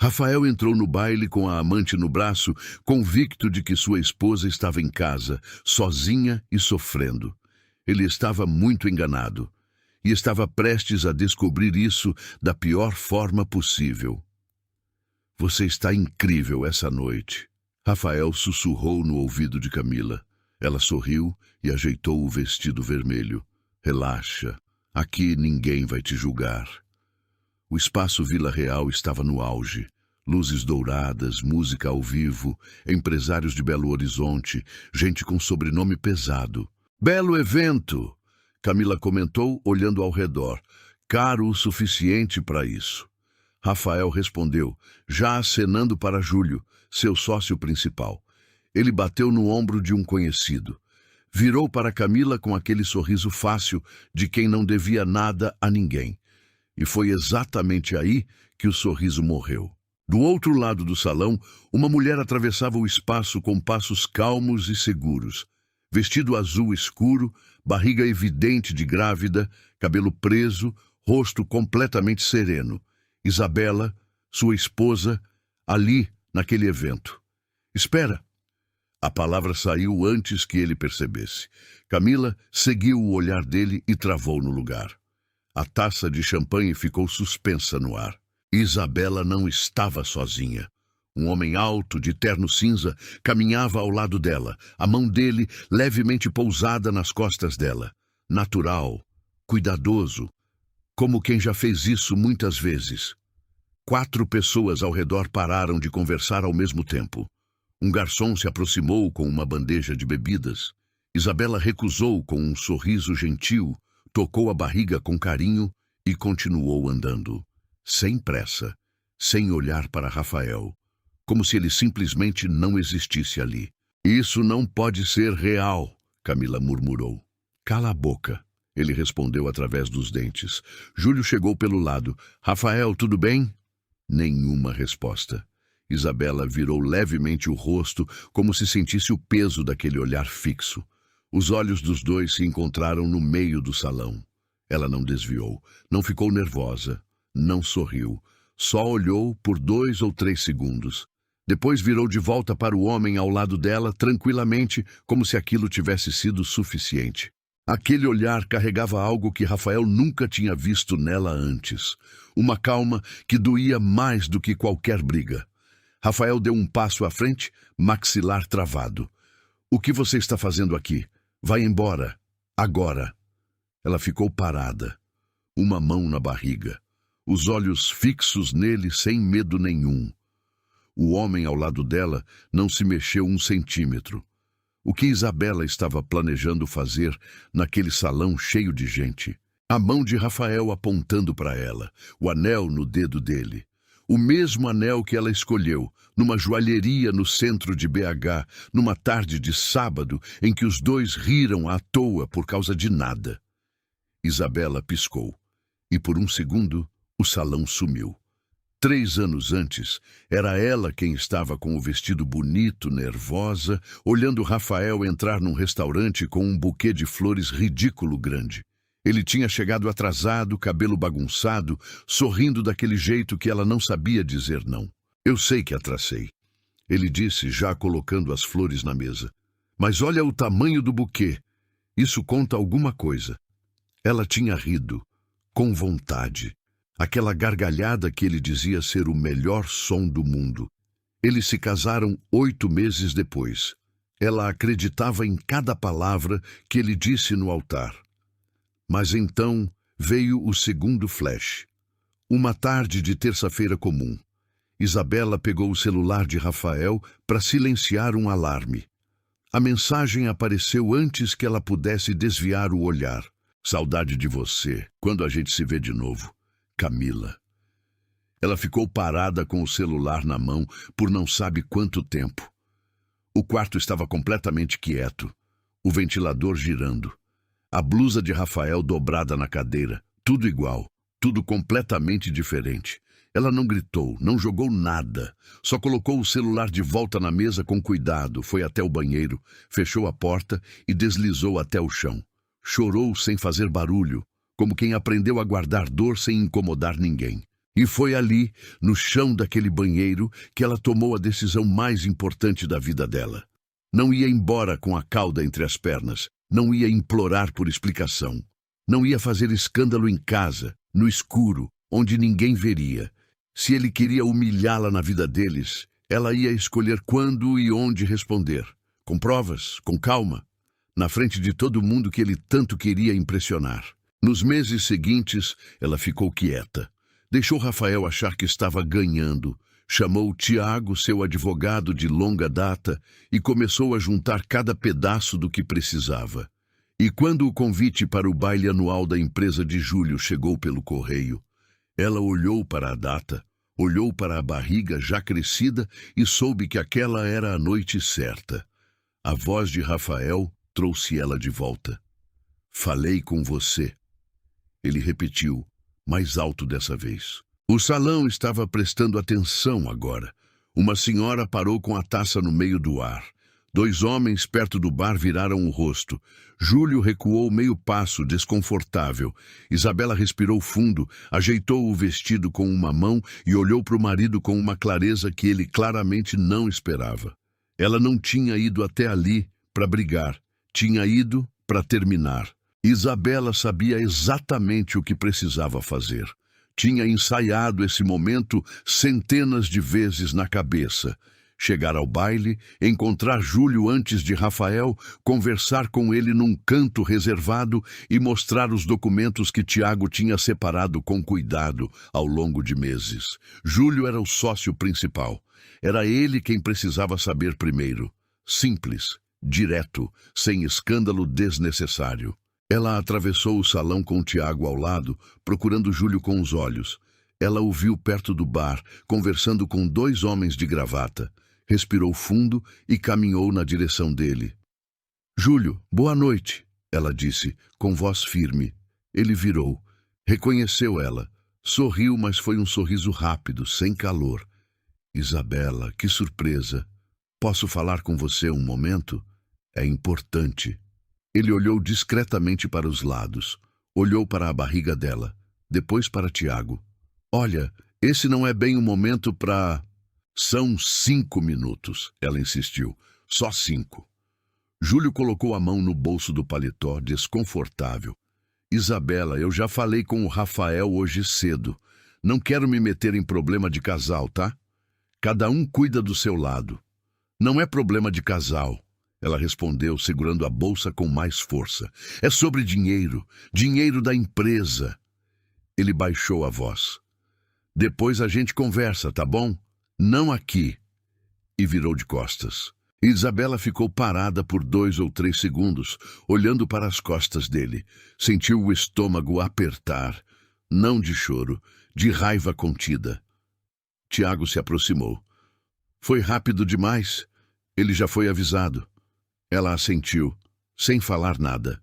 Rafael entrou no baile com a amante no braço, convicto de que sua esposa estava em casa, sozinha e sofrendo. Ele estava muito enganado e estava prestes a descobrir isso da pior forma possível. Você está incrível essa noite, Rafael sussurrou no ouvido de Camila. Ela sorriu e ajeitou o vestido vermelho. Relaxa, aqui ninguém vai te julgar. O espaço Vila Real estava no auge. Luzes douradas, música ao vivo, empresários de Belo Horizonte, gente com sobrenome pesado. Belo evento, Camila comentou, olhando ao redor. Caro o suficiente para isso. Rafael respondeu, já acenando para Júlio, seu sócio principal. Ele bateu no ombro de um conhecido. Virou para Camila com aquele sorriso fácil de quem não devia nada a ninguém. E foi exatamente aí que o sorriso morreu. Do outro lado do salão, uma mulher atravessava o espaço com passos calmos e seguros. Vestido azul escuro, barriga evidente de grávida, cabelo preso, rosto completamente sereno. Isabela, sua esposa, ali, naquele evento. Espera! A palavra saiu antes que ele percebesse. Camila seguiu o olhar dele e travou no lugar. A taça de champanhe ficou suspensa no ar. Isabela não estava sozinha. Um homem alto, de terno cinza, caminhava ao lado dela, a mão dele levemente pousada nas costas dela. Natural, cuidadoso, como quem já fez isso muitas vezes. 4 pessoas ao redor pararam de conversar ao mesmo tempo. Um garçom se aproximou com uma bandeja de bebidas. Isabela recusou com um sorriso gentil, tocou a barriga com carinho e continuou andando. Sem pressa, sem olhar para Rafael, como se ele simplesmente não existisse ali. Isso não pode ser real, Camila murmurou. Cala a boca, ele respondeu através dos dentes. Júlio chegou pelo lado. Rafael, tudo bem? Nenhuma resposta. Isabela virou levemente o rosto, como se sentisse o peso daquele olhar fixo. Os olhos dos dois se encontraram no meio do salão. Ela não desviou, não ficou nervosa. Não sorriu, só olhou por 2 ou 3 segundos. Depois virou de volta para o homem ao lado dela, tranquilamente, como se aquilo tivesse sido suficiente. Aquele olhar carregava algo que Rafael nunca tinha visto nela antes. Uma calma que doía mais do que qualquer briga. Rafael deu um passo à frente, maxilar travado. O que você está fazendo aqui? Vai embora. Agora. Ela ficou parada, uma mão na barriga. Os olhos fixos nele sem medo nenhum. O homem ao lado dela não se mexeu 1 centímetro. O que Isabela estava planejando fazer naquele salão cheio de gente? A mão de Rafael apontando para ela, o anel no dedo dele. O mesmo anel que ela escolheu, numa joalheria no centro de BH, numa tarde de sábado em que os dois riram à toa por causa de nada. Isabela piscou, e por 1 segundo, o salão sumiu. 3 anos antes, era ela quem estava com o vestido bonito, nervosa, olhando Rafael entrar num restaurante com um buquê de flores ridículo grande. Ele tinha chegado atrasado, cabelo bagunçado, sorrindo daquele jeito que ela não sabia dizer não. Eu sei que atrasei, ele disse, já colocando as flores na mesa. Mas olha o tamanho do buquê. Isso conta alguma coisa. Ela tinha rido, com vontade. Aquela gargalhada que ele dizia ser o melhor som do mundo. Eles se casaram 8 meses depois. Ela acreditava em cada palavra que ele disse no altar. Mas então veio o segundo flash. Uma tarde de terça-feira comum. Isabela pegou o celular de Rafael para silenciar um alarme. A mensagem apareceu antes que ela pudesse desviar o olhar. Saudade de você, quando a gente se vê de novo. Camila. Ela ficou parada com o celular na mão por não sabe quanto tempo. O quarto estava completamente quieto, o ventilador girando. A blusa de Rafael dobrada na cadeira, tudo igual, tudo completamente diferente. Ela não gritou, não jogou nada, só colocou o celular de volta na mesa com cuidado, foi até o banheiro, fechou a porta e deslizou até o chão. Chorou sem fazer barulho, como quem aprendeu a guardar dor sem incomodar ninguém. E foi ali, no chão daquele banheiro, que ela tomou a decisão mais importante da vida dela. Não ia embora com a cauda entre as pernas, não ia implorar por explicação. Não ia fazer escândalo em casa, no escuro, onde ninguém veria. Se ele queria humilhá-la na vida deles, ela ia escolher quando e onde responder. Com provas, com calma, na frente de todo mundo que ele tanto queria impressionar. Nos meses seguintes, ela ficou quieta. Deixou Rafael achar que estava ganhando. Chamou Tiago, seu advogado de longa data, e começou a juntar cada pedaço do que precisava. E quando o convite para o baile anual da empresa de Júlio chegou pelo correio, ela olhou para a data, olhou para a barriga já crescida e soube que aquela era a noite certa. A voz de Rafael trouxe ela de volta. Falei com você. Ele repetiu, mais alto dessa vez. O salão estava prestando atenção agora. Uma senhora parou com a taça no meio do ar. 2 homens perto do bar viraram o rosto. Júlio recuou meio passo, desconfortável. Isabela respirou fundo, ajeitou o vestido com uma mão e olhou para o marido com uma clareza que ele claramente não esperava. Ela não tinha ido até ali para brigar. Tinha ido para terminar. Isabela sabia exatamente o que precisava fazer. Tinha ensaiado esse momento centenas de vezes na cabeça. Chegar ao baile, encontrar Júlio antes de Rafael, conversar com ele num canto reservado e mostrar os documentos que Tiago tinha separado com cuidado ao longo de meses. Júlio era o sócio principal. Era ele quem precisava saber primeiro. Simples, direto, sem escândalo desnecessário. Ela atravessou o salão com Tiago ao lado, procurando Júlio com os olhos. Ela o viu perto do bar, conversando com 2 homens de gravata. Respirou fundo e caminhou na direção dele. Júlio, boa noite, ela disse, com voz firme. Ele virou. Reconheceu ela. Sorriu, mas foi um sorriso rápido, sem calor. Isabela, que surpresa. Posso falar com você um momento? É importante. Ele olhou discretamente para os lados. Olhou para a barriga dela. Depois para Tiago. Olha, esse não é bem o momento para... São 5 minutos, ela insistiu. Só 5. Júlio colocou a mão no bolso do paletó, desconfortável. Isabela, eu já falei com o Rafael hoje cedo. Não quero me meter em problema de casal, tá? Cada um cuida do seu lado. Não é problema de casal, ela respondeu, segurando a bolsa com mais força. É sobre dinheiro, dinheiro da empresa. Ele baixou a voz. Depois a gente conversa, tá bom? Não aqui. E virou de costas. Isabela ficou parada por 2 ou 3 segundos, olhando para as costas dele. Sentiu o estômago apertar. Não de choro, de raiva contida. Tiago se aproximou. Foi rápido demais. Ele já foi avisado. Ela assentiu, sem falar nada.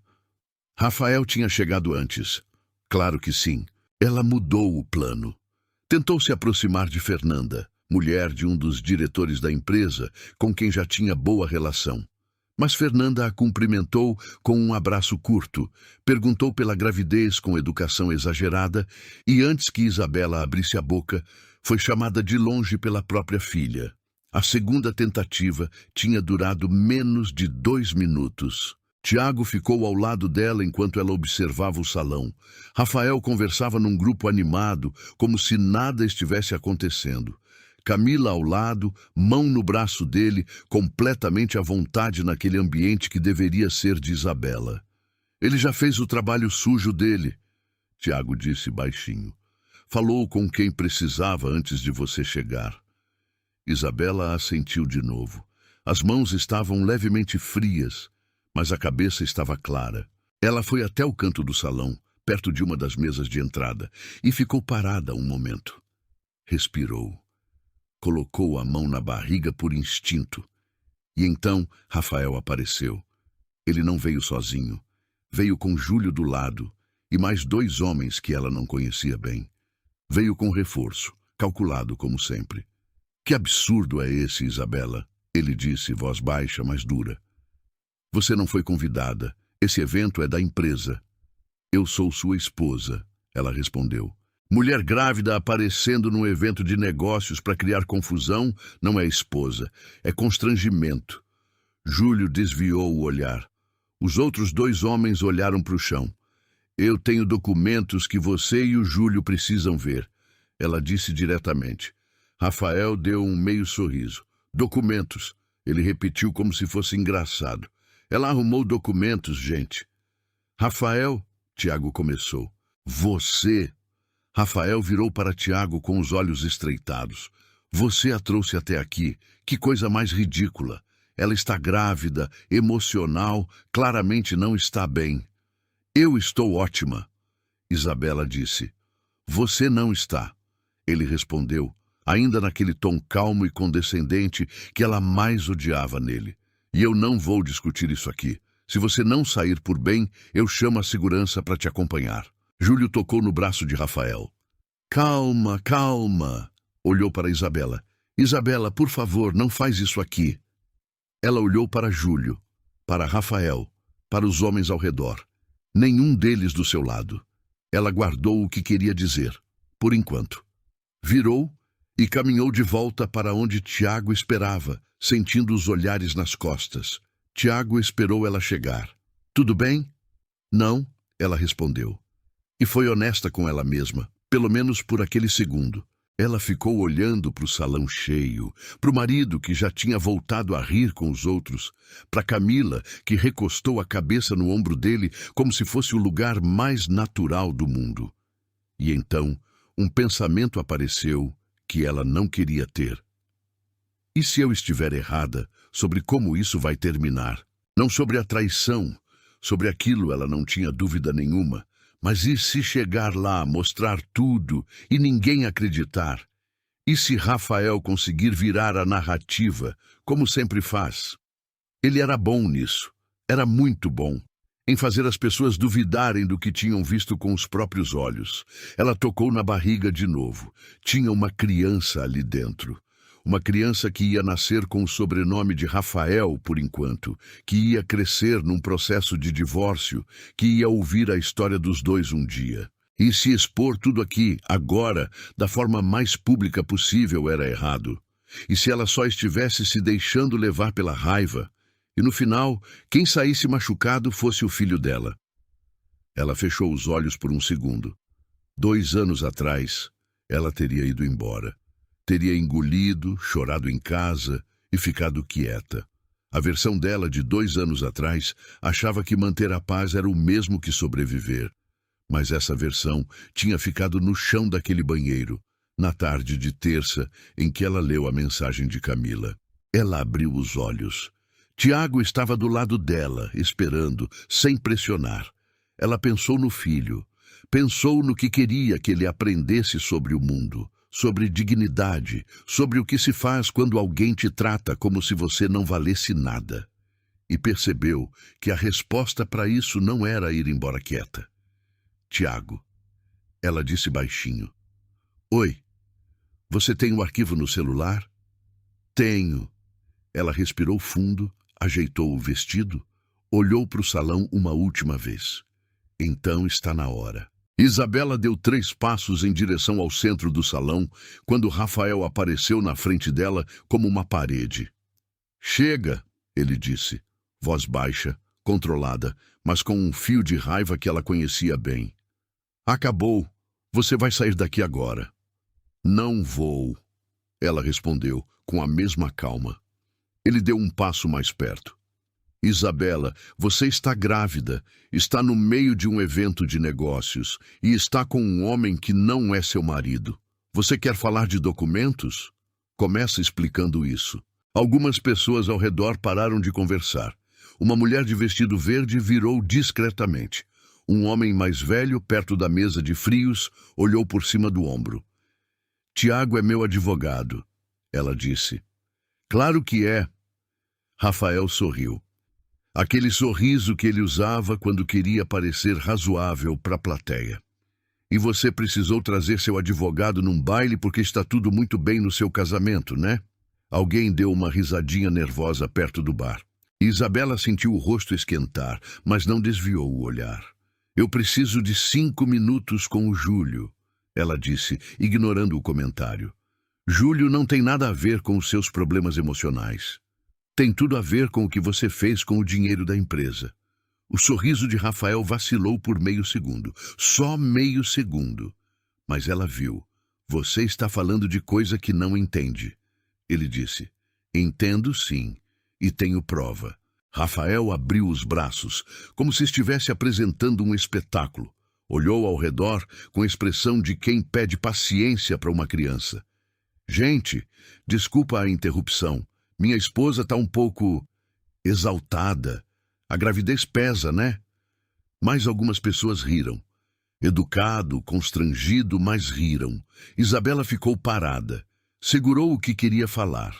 Rafael tinha chegado antes. Claro que sim. Ela mudou o plano. Tentou se aproximar de Fernanda, mulher de um dos diretores da empresa, com quem já tinha boa relação. Mas Fernanda a cumprimentou com um abraço curto, perguntou pela gravidez com educação exagerada e, antes que Isabela abrisse a boca, foi chamada de longe pela própria filha. A segunda tentativa tinha durado menos de 2 minutos. Tiago ficou ao lado dela enquanto ela observava o salão. Rafael conversava num grupo animado, como se nada estivesse acontecendo. Camila ao lado, mão no braço dele, completamente à vontade naquele ambiente que deveria ser de Isabela. Ele já fez o trabalho sujo dele, Tiago disse baixinho. Falou com quem precisava antes de você chegar. Isabela assentiu de novo. As mãos estavam levemente frias, mas a cabeça estava clara. Ela foi até o canto do salão, perto de uma das mesas de entrada, e ficou parada um momento. Respirou. Colocou a mão na barriga por instinto. E então Rafael apareceu. Ele não veio sozinho. Veio com Júlio do lado e mais 2 homens que ela não conhecia bem. Veio com reforço, calculado como sempre. Que absurdo é esse, Isabela? Ele disse, voz baixa, mas dura. Você não foi convidada. Esse evento é da empresa. Eu sou sua esposa, ela respondeu. Mulher grávida aparecendo num evento de negócios para criar confusão não é esposa, é constrangimento. Júlio desviou o olhar. Os outros dois homens olharam para o chão. Eu tenho documentos que você e o Júlio precisam ver, ela disse diretamente. Rafael deu um meio sorriso. Documentos, ele repetiu como se fosse engraçado. Ela arrumou documentos, gente. Rafael, Tiago começou. Você... Rafael virou para Tiago com os olhos estreitados. Você a trouxe até aqui. Que coisa mais ridícula. Ela está grávida, emocional, claramente não está bem. Eu estou ótima. Isabela disse. Você não está. Ele respondeu, ainda naquele tom calmo e condescendente que ela mais odiava nele. E eu não vou discutir isso aqui. Se você não sair por bem, eu chamo a segurança para te acompanhar. Júlio tocou no braço de Rafael. Calma, calma. Olhou para Isabela. Isabela, por favor, não faz isso aqui. Ela olhou para Júlio, para Rafael, para os homens ao redor. Nenhum deles do seu lado. Ela guardou o que queria dizer, por enquanto. Virou e caminhou de volta para onde Tiago esperava, sentindo os olhares nas costas. Tiago esperou ela chegar. Tudo bem? Não, ela respondeu. E foi honesta com ela mesma, pelo menos por aquele segundo. Ela ficou olhando para o salão cheio, para o marido que já tinha voltado a rir com os outros, para Camila, que recostou a cabeça no ombro dele como se fosse o lugar mais natural do mundo. E então, um pensamento apareceu que ela não queria ter. E se eu estiver errada sobre como isso vai terminar? Não sobre a traição, sobre aquilo ela não tinha dúvida nenhuma. Mas e se chegar lá, mostrar tudo e ninguém acreditar? E se Rafael conseguir virar a narrativa, como sempre faz? Ele era bom nisso, era muito bom, em fazer as pessoas duvidarem do que tinham visto com os próprios olhos. Ela tocou na barriga de novo. Tinha uma criança ali dentro. Uma criança que ia nascer com o sobrenome de Rafael, por enquanto, que ia crescer num processo de divórcio, que ia ouvir a história dos dois um dia. E se expor tudo aqui, agora, da forma mais pública possível era errado. E se ela só estivesse se deixando levar pela raiva, e no final, quem saísse machucado fosse o filho dela. Ela fechou os olhos por um segundo. 2 anos atrás, ela teria ido embora. Teria engolido, chorado em casa e ficado quieta. A versão dela de 2 anos atrás achava que manter a paz era o mesmo que sobreviver. Mas essa versão tinha ficado no chão daquele banheiro, na tarde de terça em que ela leu a mensagem de Camila. Ela abriu os olhos. Tiago estava do lado dela, esperando, sem pressionar. Ela pensou no filho, pensou no que queria que ele aprendesse sobre o mundo. Sobre dignidade, sobre o que se faz quando alguém te trata como se você não valesse nada. E percebeu que a resposta para isso não era ir embora quieta. Tiago, ela disse baixinho. Oi, você tem o arquivo no celular? Tenho. Ela respirou fundo, ajeitou o vestido, olhou para o salão uma última vez. Então está na hora. Isabela deu 3 passos em direção ao centro do salão, quando Rafael apareceu na frente dela como uma parede. Chega, ele disse, voz baixa, controlada, mas com um fio de raiva que ela conhecia bem. Acabou, você vai sair daqui agora. Não vou, ela respondeu, com a mesma calma. Ele deu um passo mais perto. Isabela, você está grávida, está no meio de um evento de negócios e está com um homem que não é seu marido. Você quer falar de documentos? Começa explicando isso. Algumas pessoas ao redor pararam de conversar. Uma mulher de vestido verde virou discretamente. Um homem mais velho, perto da mesa de frios, olhou por cima do ombro. Tiago é meu advogado, ela disse. Claro que é. Rafael sorriu. Aquele sorriso que ele usava quando queria parecer razoável para a plateia. E você precisou trazer seu advogado num baile porque está tudo muito bem no seu casamento, né? Alguém deu uma risadinha nervosa perto do bar. Isabela sentiu o rosto esquentar, mas não desviou o olhar. Eu preciso de 5 minutos com o Júlio, ela disse, ignorando o comentário. Júlio não tem nada a ver com os seus problemas emocionais. Tem tudo a ver com o que você fez com o dinheiro da empresa. O sorriso de Rafael vacilou por meio segundo. Só meio segundo. Mas ela viu. Você está falando de coisa que não entende. Ele disse. Entendo sim. E tenho prova. Rafael abriu os braços, como se estivesse apresentando um espetáculo. Olhou ao redor com a expressão de quem pede paciência para uma criança. Gente, desculpa a interrupção. Minha esposa está um pouco exaltada. A gravidez pesa, né? Mais algumas pessoas riram. Educado, constrangido, mas riram. Isabela ficou parada. Segurou o que queria falar.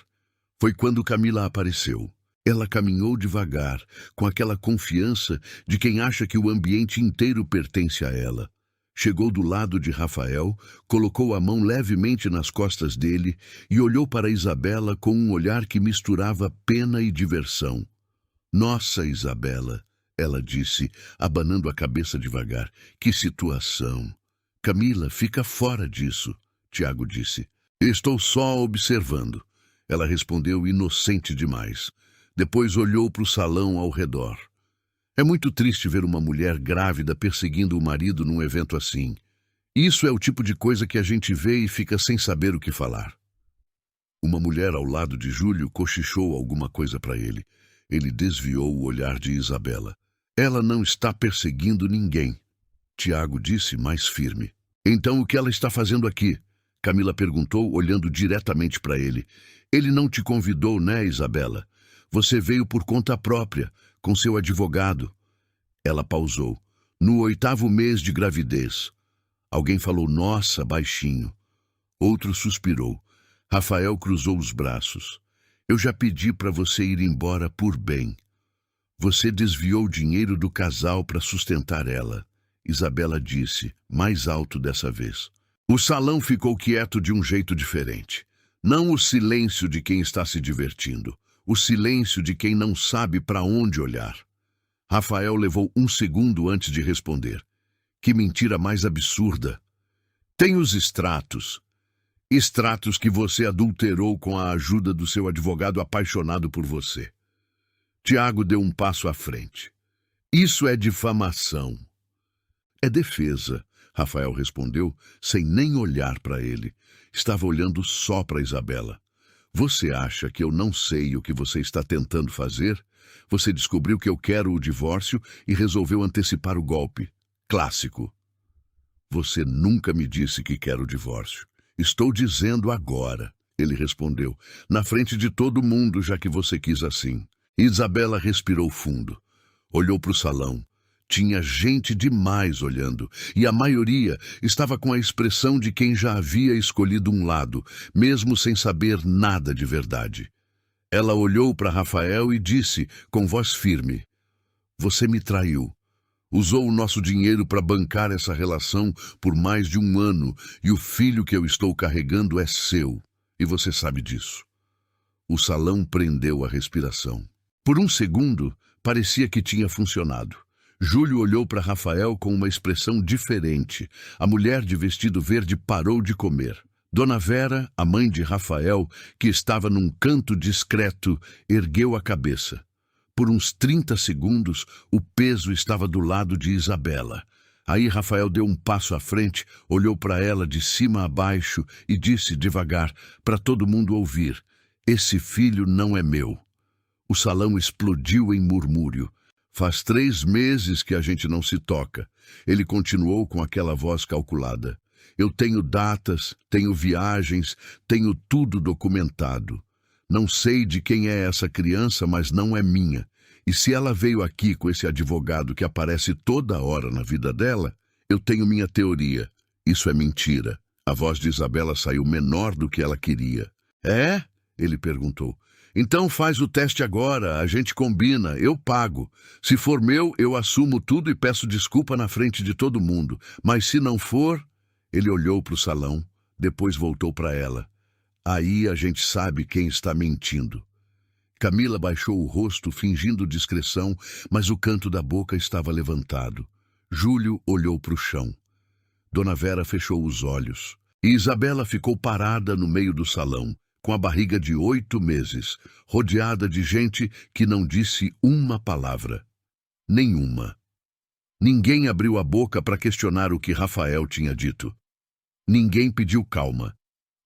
Foi quando Camila apareceu. Ela caminhou devagar, com aquela confiança de quem acha que o ambiente inteiro pertence a ela. Chegou do lado de Rafael, colocou a mão levemente nas costas dele e olhou para Isabela com um olhar que misturava pena e diversão. Nossa, Isabela, ela disse, abanando a cabeça devagar. Que situação. Camila, fica fora disso, Tiago disse. Estou só observando. Ela respondeu inocente demais. Depois olhou para o salão ao redor. É muito triste ver uma mulher grávida perseguindo o marido num evento assim. Isso é o tipo de coisa que a gente vê e fica sem saber o que falar. Uma mulher ao lado de Júlio cochichou alguma coisa para ele. Ele desviou o olhar de Isabela. Ela não está perseguindo ninguém, Tiago disse mais firme. Então o que ela está fazendo aqui? Camila perguntou, olhando diretamente para ele. Ele não te convidou, né, Isabela? Você veio por conta própria, com seu advogado. Ela pausou. No 8º mês de gravidez. Alguém falou, nossa, baixinho. Outro suspirou. Rafael cruzou os braços. Eu já pedi para você ir embora por bem. Você desviou o dinheiro do casal para sustentar ela. Isabela disse, mais alto dessa vez. O salão ficou quieto de um jeito diferente. Não o silêncio de quem está se divertindo. O silêncio de quem não sabe para onde olhar. Rafael levou 1 segundo antes de responder. Que mentira mais absurda. Tem os extratos. Extratos que você adulterou com a ajuda do seu advogado apaixonado por você. Tiago deu um passo à frente. Isso é difamação. É defesa, Rafael respondeu, sem nem olhar para ele. Estava olhando só para Isabela. Você acha que eu não sei o que você está tentando fazer? Você descobriu que eu quero o divórcio e resolveu antecipar o golpe. Clássico. Você nunca me disse que quer o divórcio. Estou dizendo agora, ele respondeu, na frente de todo mundo, já que você quis assim. Isabela respirou fundo. Olhou para o salão. Tinha gente demais olhando, e a maioria estava com a expressão de quem já havia escolhido um lado, mesmo sem saber nada de verdade. Ela olhou para Rafael e disse, com voz firme, você me traiu. Usou o nosso dinheiro para bancar essa relação por mais de 1 ano, e o filho que eu estou carregando é seu, e você sabe disso. O salão prendeu a respiração. Por 1 segundo, parecia que tinha funcionado. Júlio olhou para Rafael com uma expressão diferente. A mulher de vestido verde parou de comer. Dona Vera, a mãe de Rafael, que estava num canto discreto, ergueu a cabeça. Por uns 30 segundos, o peso estava do lado de Isabela. Aí Rafael deu um passo à frente, olhou para ela de cima a baixo e disse devagar, para todo mundo ouvir, esse filho não é meu. O salão explodiu em murmúrio. Faz 3 meses que a gente não se toca. Ele continuou com aquela voz calculada. Eu tenho datas, tenho viagens, tenho tudo documentado. Não sei de quem é essa criança, mas não é minha. E se ela veio aqui com esse advogado que aparece toda hora na vida dela, eu tenho minha teoria. Isso é mentira. A voz de Isabela saiu menor do que ela queria. É? Ele perguntou. Então faz o teste agora, a gente combina, eu pago. Se for meu, eu assumo tudo e peço desculpa na frente de todo mundo. Mas se não for... Ele olhou para o salão, depois voltou para ela. Aí a gente sabe quem está mentindo. Camila baixou o rosto, fingindo discrição, mas o canto da boca estava levantado. Júlio olhou para o chão. Dona Vera fechou os olhos. E Isabela ficou parada no meio do salão, com a barriga de 8 meses, rodeada de gente que não disse uma palavra. Nenhuma. Ninguém abriu a boca para questionar o que Rafael tinha dito. Ninguém pediu calma.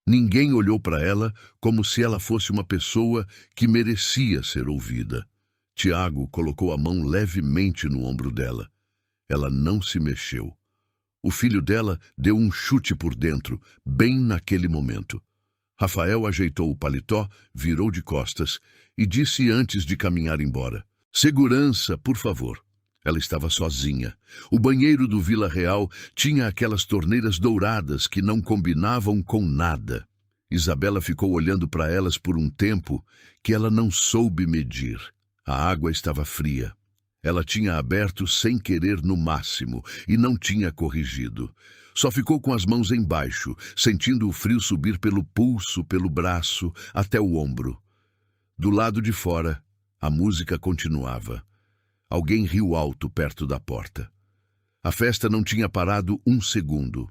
Ninguém olhou para ela como se ela fosse uma pessoa que merecia ser ouvida. Tiago colocou a mão levemente no ombro dela. Ela não se mexeu. O filho dela deu um chute por dentro, bem naquele momento. Rafael ajeitou o paletó, virou de costas e disse antes de caminhar embora: "Segurança, por favor." Ela estava sozinha. O banheiro do Vila Real tinha aquelas torneiras douradas que não combinavam com nada. Isabela ficou olhando para elas por um tempo que ela não soube medir. A água estava fria. Ela tinha aberto sem querer no máximo e não tinha corrigido. Só ficou com as mãos embaixo, sentindo o frio subir pelo pulso, pelo braço, até o ombro. Do lado de fora, a música continuava. Alguém riu alto perto da porta. A festa não tinha parado um segundo.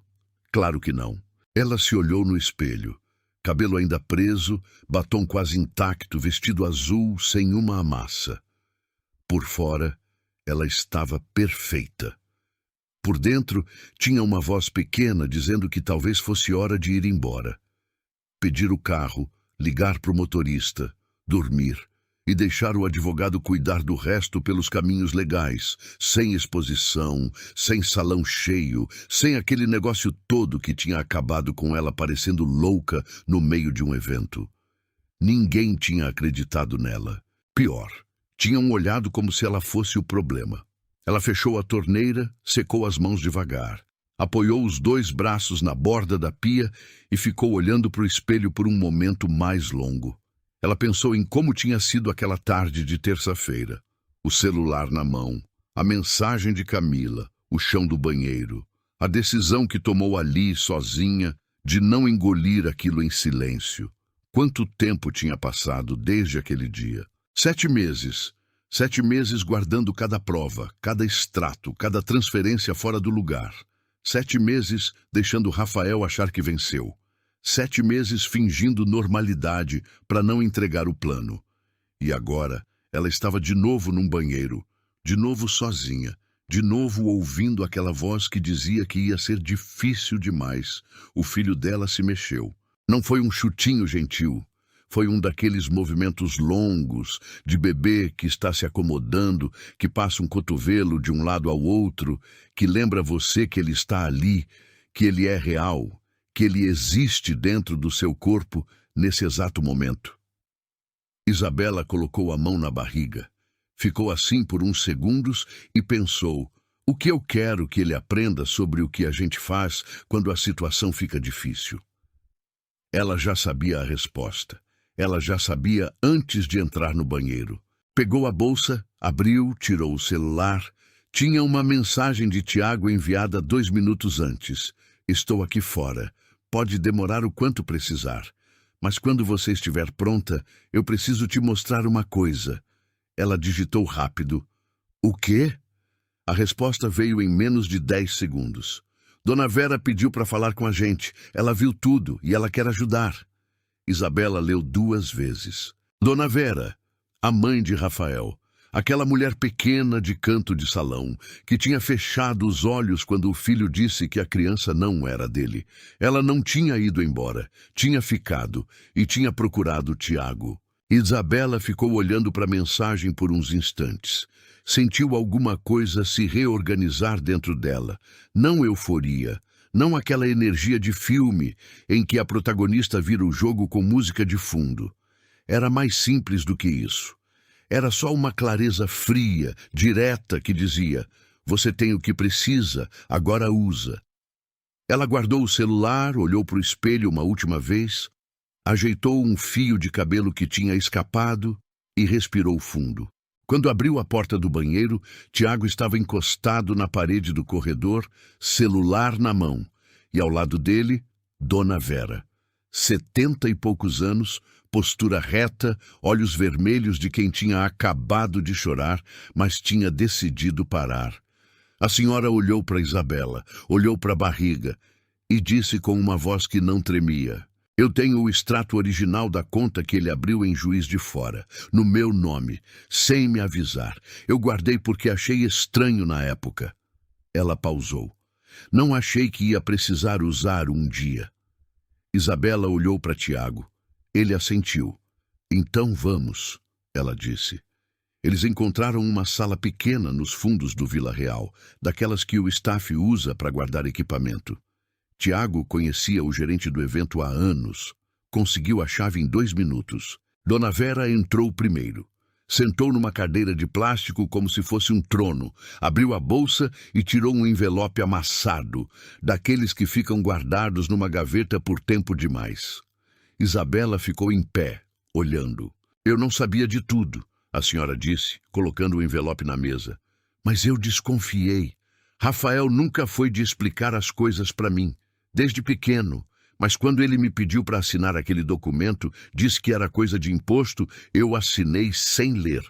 Claro que não. Ela se olhou no espelho. Cabelo ainda preso, batom quase intacto, vestido azul, sem uma amassa. Por fora, ela estava perfeita. Por dentro, tinha uma voz pequena dizendo que talvez fosse hora de ir embora. Pedir o carro, ligar para o motorista, dormir e deixar o advogado cuidar do resto pelos caminhos legais, sem exposição, sem salão cheio, sem aquele negócio todo que tinha acabado com ela parecendo louca no meio de um evento. Ninguém tinha acreditado nela. Pior, tinham olhado como se ela fosse o problema. Ela fechou a torneira, secou as mãos devagar, apoiou os 2 braços na borda da pia e ficou olhando para o espelho por um momento mais longo. Ela pensou em como tinha sido aquela tarde de terça-feira. O celular na mão, a mensagem de Camila, o chão do banheiro, a decisão que tomou ali, sozinha, de não engolir aquilo em silêncio. Quanto tempo tinha passado desde aquele dia? 7 meses. 7 meses guardando cada prova, cada extrato, cada transferência fora do lugar. 7 meses deixando Rafael achar que venceu. 7 meses fingindo normalidade para não entregar o plano. E agora, ela estava de novo num banheiro, de novo sozinha, de novo ouvindo aquela voz que dizia que ia ser difícil demais. O filho dela se mexeu. Não foi um chutinho gentil. Foi um daqueles movimentos longos, de bebê que está se acomodando, que passa um cotovelo de um lado ao outro, que lembra você que ele está ali, que ele é real, que ele existe dentro do seu corpo nesse exato momento. Isabela colocou a mão na barriga. Ficou assim por uns segundos e pensou: o que eu quero que ele aprenda sobre o que a gente faz quando a situação fica difícil? Ela já sabia a resposta. Ela já sabia antes de entrar no banheiro. Pegou a bolsa, abriu, tirou o celular. Tinha uma mensagem de Tiago enviada 2 minutos antes. "Estou aqui fora. Pode demorar o quanto precisar. Mas quando você estiver pronta, eu preciso te mostrar uma coisa." Ela digitou rápido: "O quê?" A resposta veio em menos de 10 segundos. "Dona Vera pediu para falar com a gente. Ela viu tudo e ela quer ajudar." Isabela leu 2 vezes. Dona Vera, a mãe de Rafael, aquela mulher pequena de canto de salão, que tinha fechado os olhos quando o filho disse que a criança não era dele. Ela não tinha ido embora, tinha ficado e tinha procurado Tiago. Isabela ficou olhando para a mensagem por uns instantes. Sentiu alguma coisa se reorganizar dentro dela. Não euforia, não aquela energia de filme em que a protagonista vira o jogo com música de fundo. Era mais simples do que isso. Era só uma clareza fria, direta, que dizia: "Você tem o que precisa, agora usa." Ela guardou o celular, olhou para o espelho uma última vez, ajeitou um fio de cabelo que tinha escapado e respirou fundo. Quando abriu a porta do banheiro, Tiago estava encostado na parede do corredor, celular na mão, e ao lado dele, Dona Vera. 70 e poucos anos, postura reta, olhos vermelhos de quem tinha acabado de chorar, mas tinha decidido parar. A senhora olhou para Isabela, olhou para a barriga e disse com uma voz que não tremia: eu tenho o extrato original da conta que ele abriu em Juiz de Fora, no meu nome, sem me avisar. Eu guardei porque achei estranho na época. Ela pausou. Não achei que ia precisar usar um dia. Isabela olhou para Tiago. Ele assentiu. Então vamos, ela disse. Eles encontraram uma sala pequena nos fundos do Vila Real, daquelas que o staff usa para guardar equipamento. Tiago conhecia o gerente do evento há anos. Conseguiu a chave em 2 minutos. Dona Vera entrou primeiro. Sentou numa cadeira de plástico como se fosse um trono, abriu a bolsa e tirou um envelope amassado, daqueles que ficam guardados numa gaveta por tempo demais. Isabela ficou em pé, olhando. Eu não sabia de tudo, a senhora disse, colocando o envelope na mesa. Mas eu desconfiei. Rafael nunca foi de explicar as coisas para mim, desde pequeno. Mas quando ele me pediu para assinar aquele documento, disse que era coisa de imposto, eu assinei sem ler.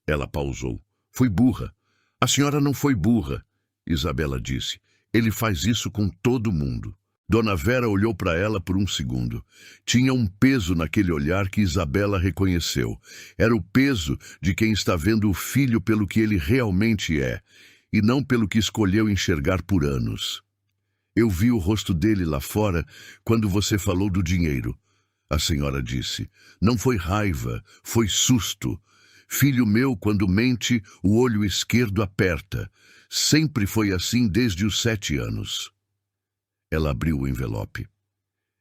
Ela pausou. Fui burra. A senhora não foi burra, Isabela disse. Ele faz isso com todo mundo. Dona Vera olhou para ela por um segundo. Tinha um peso naquele olhar que Isabela reconheceu. Era o peso de quem está vendo o filho pelo que ele realmente é, e não pelo que escolheu enxergar por anos. Eu vi o rosto dele lá fora quando você falou do dinheiro, a senhora disse. Não foi raiva, foi susto. Filho meu, quando mente, o olho esquerdo aperta. Sempre foi assim desde os 7 anos. Ela abriu o envelope.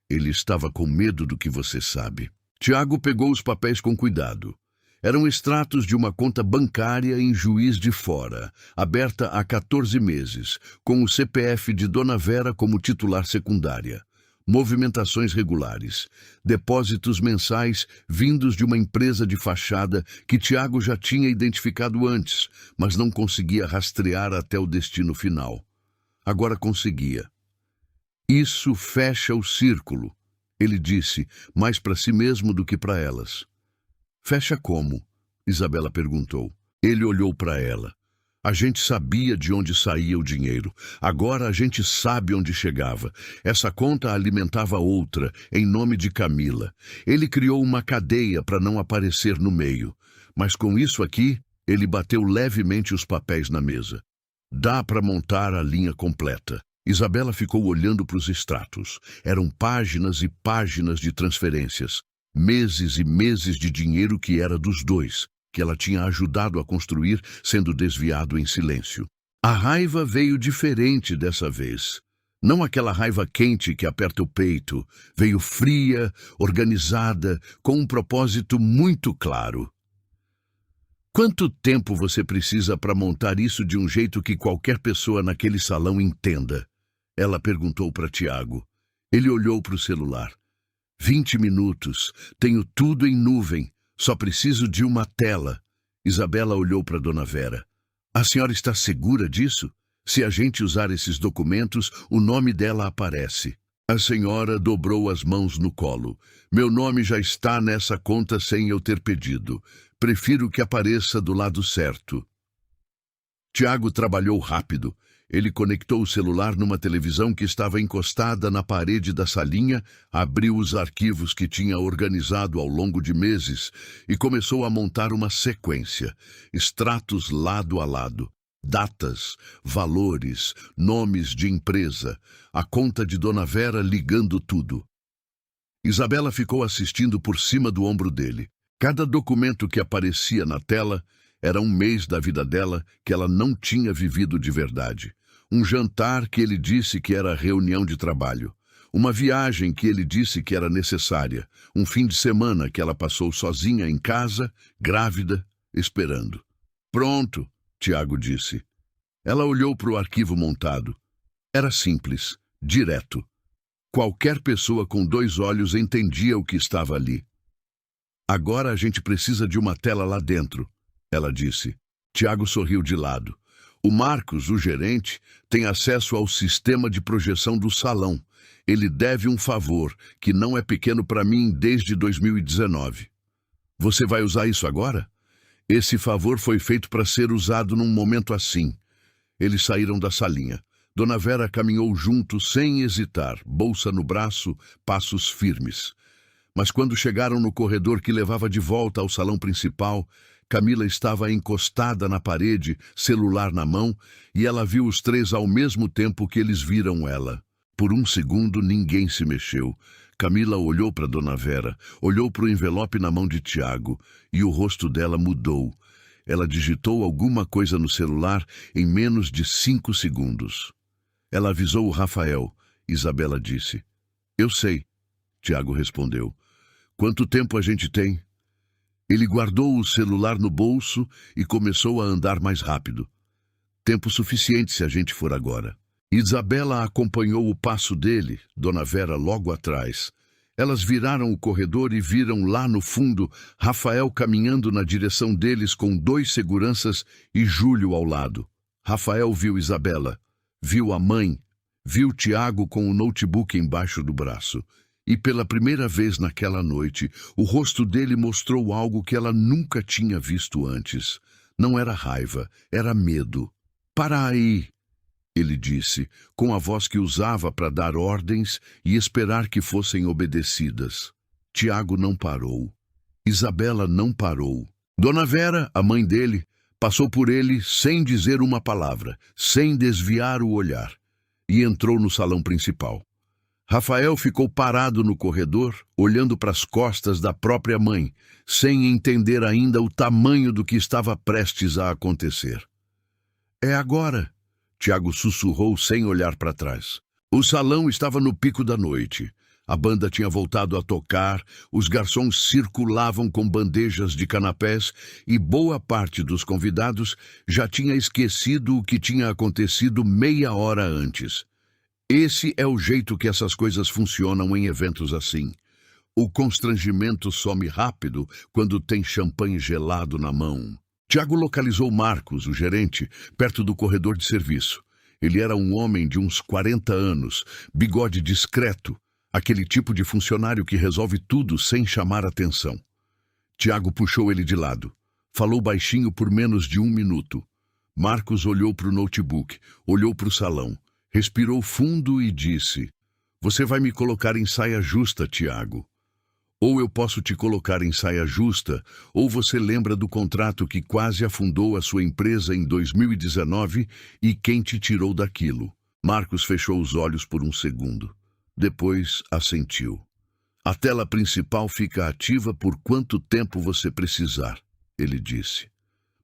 Ele estava com medo do que você sabe. Tiago pegou os papéis com cuidado. Eram extratos de uma conta bancária em Juiz de Fora, aberta há 14 meses, com o CPF de Dona Vera como titular secundária. Movimentações regulares, depósitos mensais vindos de uma empresa de fachada que Tiago já tinha identificado antes, mas não conseguia rastrear até o destino final. Agora conseguia. Isso fecha o círculo, ele disse, mais para si mesmo do que para elas. Fecha como? Isabela perguntou. Ele olhou para ela. A gente sabia de onde saía o dinheiro. Agora a gente sabe onde chegava. Essa conta alimentava outra, em nome de Camila. Ele criou uma cadeia para não aparecer no meio. Mas com isso aqui, ele bateu levemente os papéis na mesa. Dá para montar a linha completa. Isabela ficou olhando para os extratos. Eram páginas e páginas de transferências. Meses e meses de dinheiro que era dos dois, que ela tinha ajudado a construir, sendo desviado em silêncio. A raiva veio diferente dessa vez. Não aquela raiva quente que aperta o peito. Veio fria, organizada, com um propósito muito claro. Quanto tempo você precisa para montar isso de um jeito que qualquer pessoa naquele salão entenda? Ela perguntou para Tiago. Ele olhou para o celular. 20 minutos. Tenho tudo em nuvem. Só preciso de uma tela. Isabela olhou para Dona Vera. A senhora está segura disso? Se a gente usar esses documentos, o nome dela aparece. A senhora dobrou as mãos no colo. Meu nome já está nessa conta sem eu ter pedido. Prefiro que apareça do lado certo. Tiago trabalhou rápido. Ele conectou o celular numa televisão que estava encostada na parede da salinha, abriu os arquivos que tinha organizado ao longo de meses e começou a montar uma sequência, extratos lado a lado, datas, valores, nomes de empresa, a conta de Dona Vera ligando tudo. Isabela ficou assistindo por cima do ombro dele. Cada documento que aparecia na tela era um mês da vida dela que ela não tinha vivido de verdade. Um jantar que ele disse que era reunião de trabalho. Uma viagem que ele disse que era necessária. Um fim de semana que ela passou sozinha em casa, grávida, esperando. Pronto, Tiago disse. Ela olhou para o arquivo montado. Era simples, direto. Qualquer pessoa com 2 olhos entendia o que estava ali. Agora a gente precisa de uma tela lá dentro, ela disse. Tiago sorriu de lado. O Marcos, o gerente, tem acesso ao sistema de projeção do salão. Ele deve um favor, que não é pequeno para mim desde 2019. Você vai usar isso agora? Esse favor foi feito para ser usado num momento assim. Eles saíram da salinha. Dona Vera caminhou junto sem hesitar, bolsa no braço, passos firmes. Mas quando chegaram no corredor que levava de volta ao salão principal, Camila estava encostada na parede, celular na mão, e ela viu os três ao mesmo tempo que eles viram ela. Por um segundo, ninguém se mexeu. Camila olhou para Dona Vera, olhou para o envelope na mão de Tiago, e o rosto dela mudou. Ela digitou alguma coisa no celular em menos de 5 segundos. Ela avisou o Rafael. Isabela disse. Eu sei, Tiago respondeu. Quanto tempo a gente tem? Ele guardou o celular no bolso e começou a andar mais rápido. Tempo suficiente se a gente for agora. Isabela acompanhou o passo dele, Dona Vera logo atrás. Elas viraram o corredor e viram lá no fundo Rafael caminhando na direção deles com 2 seguranças e Júlio ao lado. Rafael viu Isabela, viu a mãe, viu Tiago com o notebook embaixo do braço. E pela primeira vez naquela noite, o rosto dele mostrou algo que ela nunca tinha visto antes. Não era raiva, era medo. Para aí! Ele disse, com a voz que usava para dar ordens e esperar que fossem obedecidas. Tiago não parou. Isabela não parou. Dona Vera, a mãe dele, passou por ele sem dizer uma palavra, sem desviar o olhar, e entrou no salão principal. Rafael ficou parado no corredor, olhando para as costas da própria mãe, sem entender ainda o tamanho do que estava prestes a acontecer. É agora! Tiago sussurrou sem olhar para trás. O salão estava no pico da noite. A banda tinha voltado a tocar, os garçons circulavam com bandejas de canapés e boa parte dos convidados já tinha esquecido o que tinha acontecido meia hora antes. Esse é o jeito que essas coisas funcionam em eventos assim. O constrangimento some rápido quando tem champanhe gelado na mão. Tiago localizou Marcos, o gerente, perto do corredor de serviço. Ele era um homem de uns 40 anos, bigode discreto, aquele tipo de funcionário que resolve tudo sem chamar atenção. Tiago puxou ele de lado. Falou baixinho por menos de 1 minuto. Marcos olhou para o notebook, olhou para o salão, respirou fundo e disse: Você vai me colocar em saia justa, Tiago. Ou eu posso te colocar em saia justa, ou você lembra do contrato que quase afundou a sua empresa em 2019 e quem te tirou daquilo. Marcos fechou os olhos por um segundo. Depois assentiu. A tela principal fica ativa por quanto tempo você precisar, ele disse.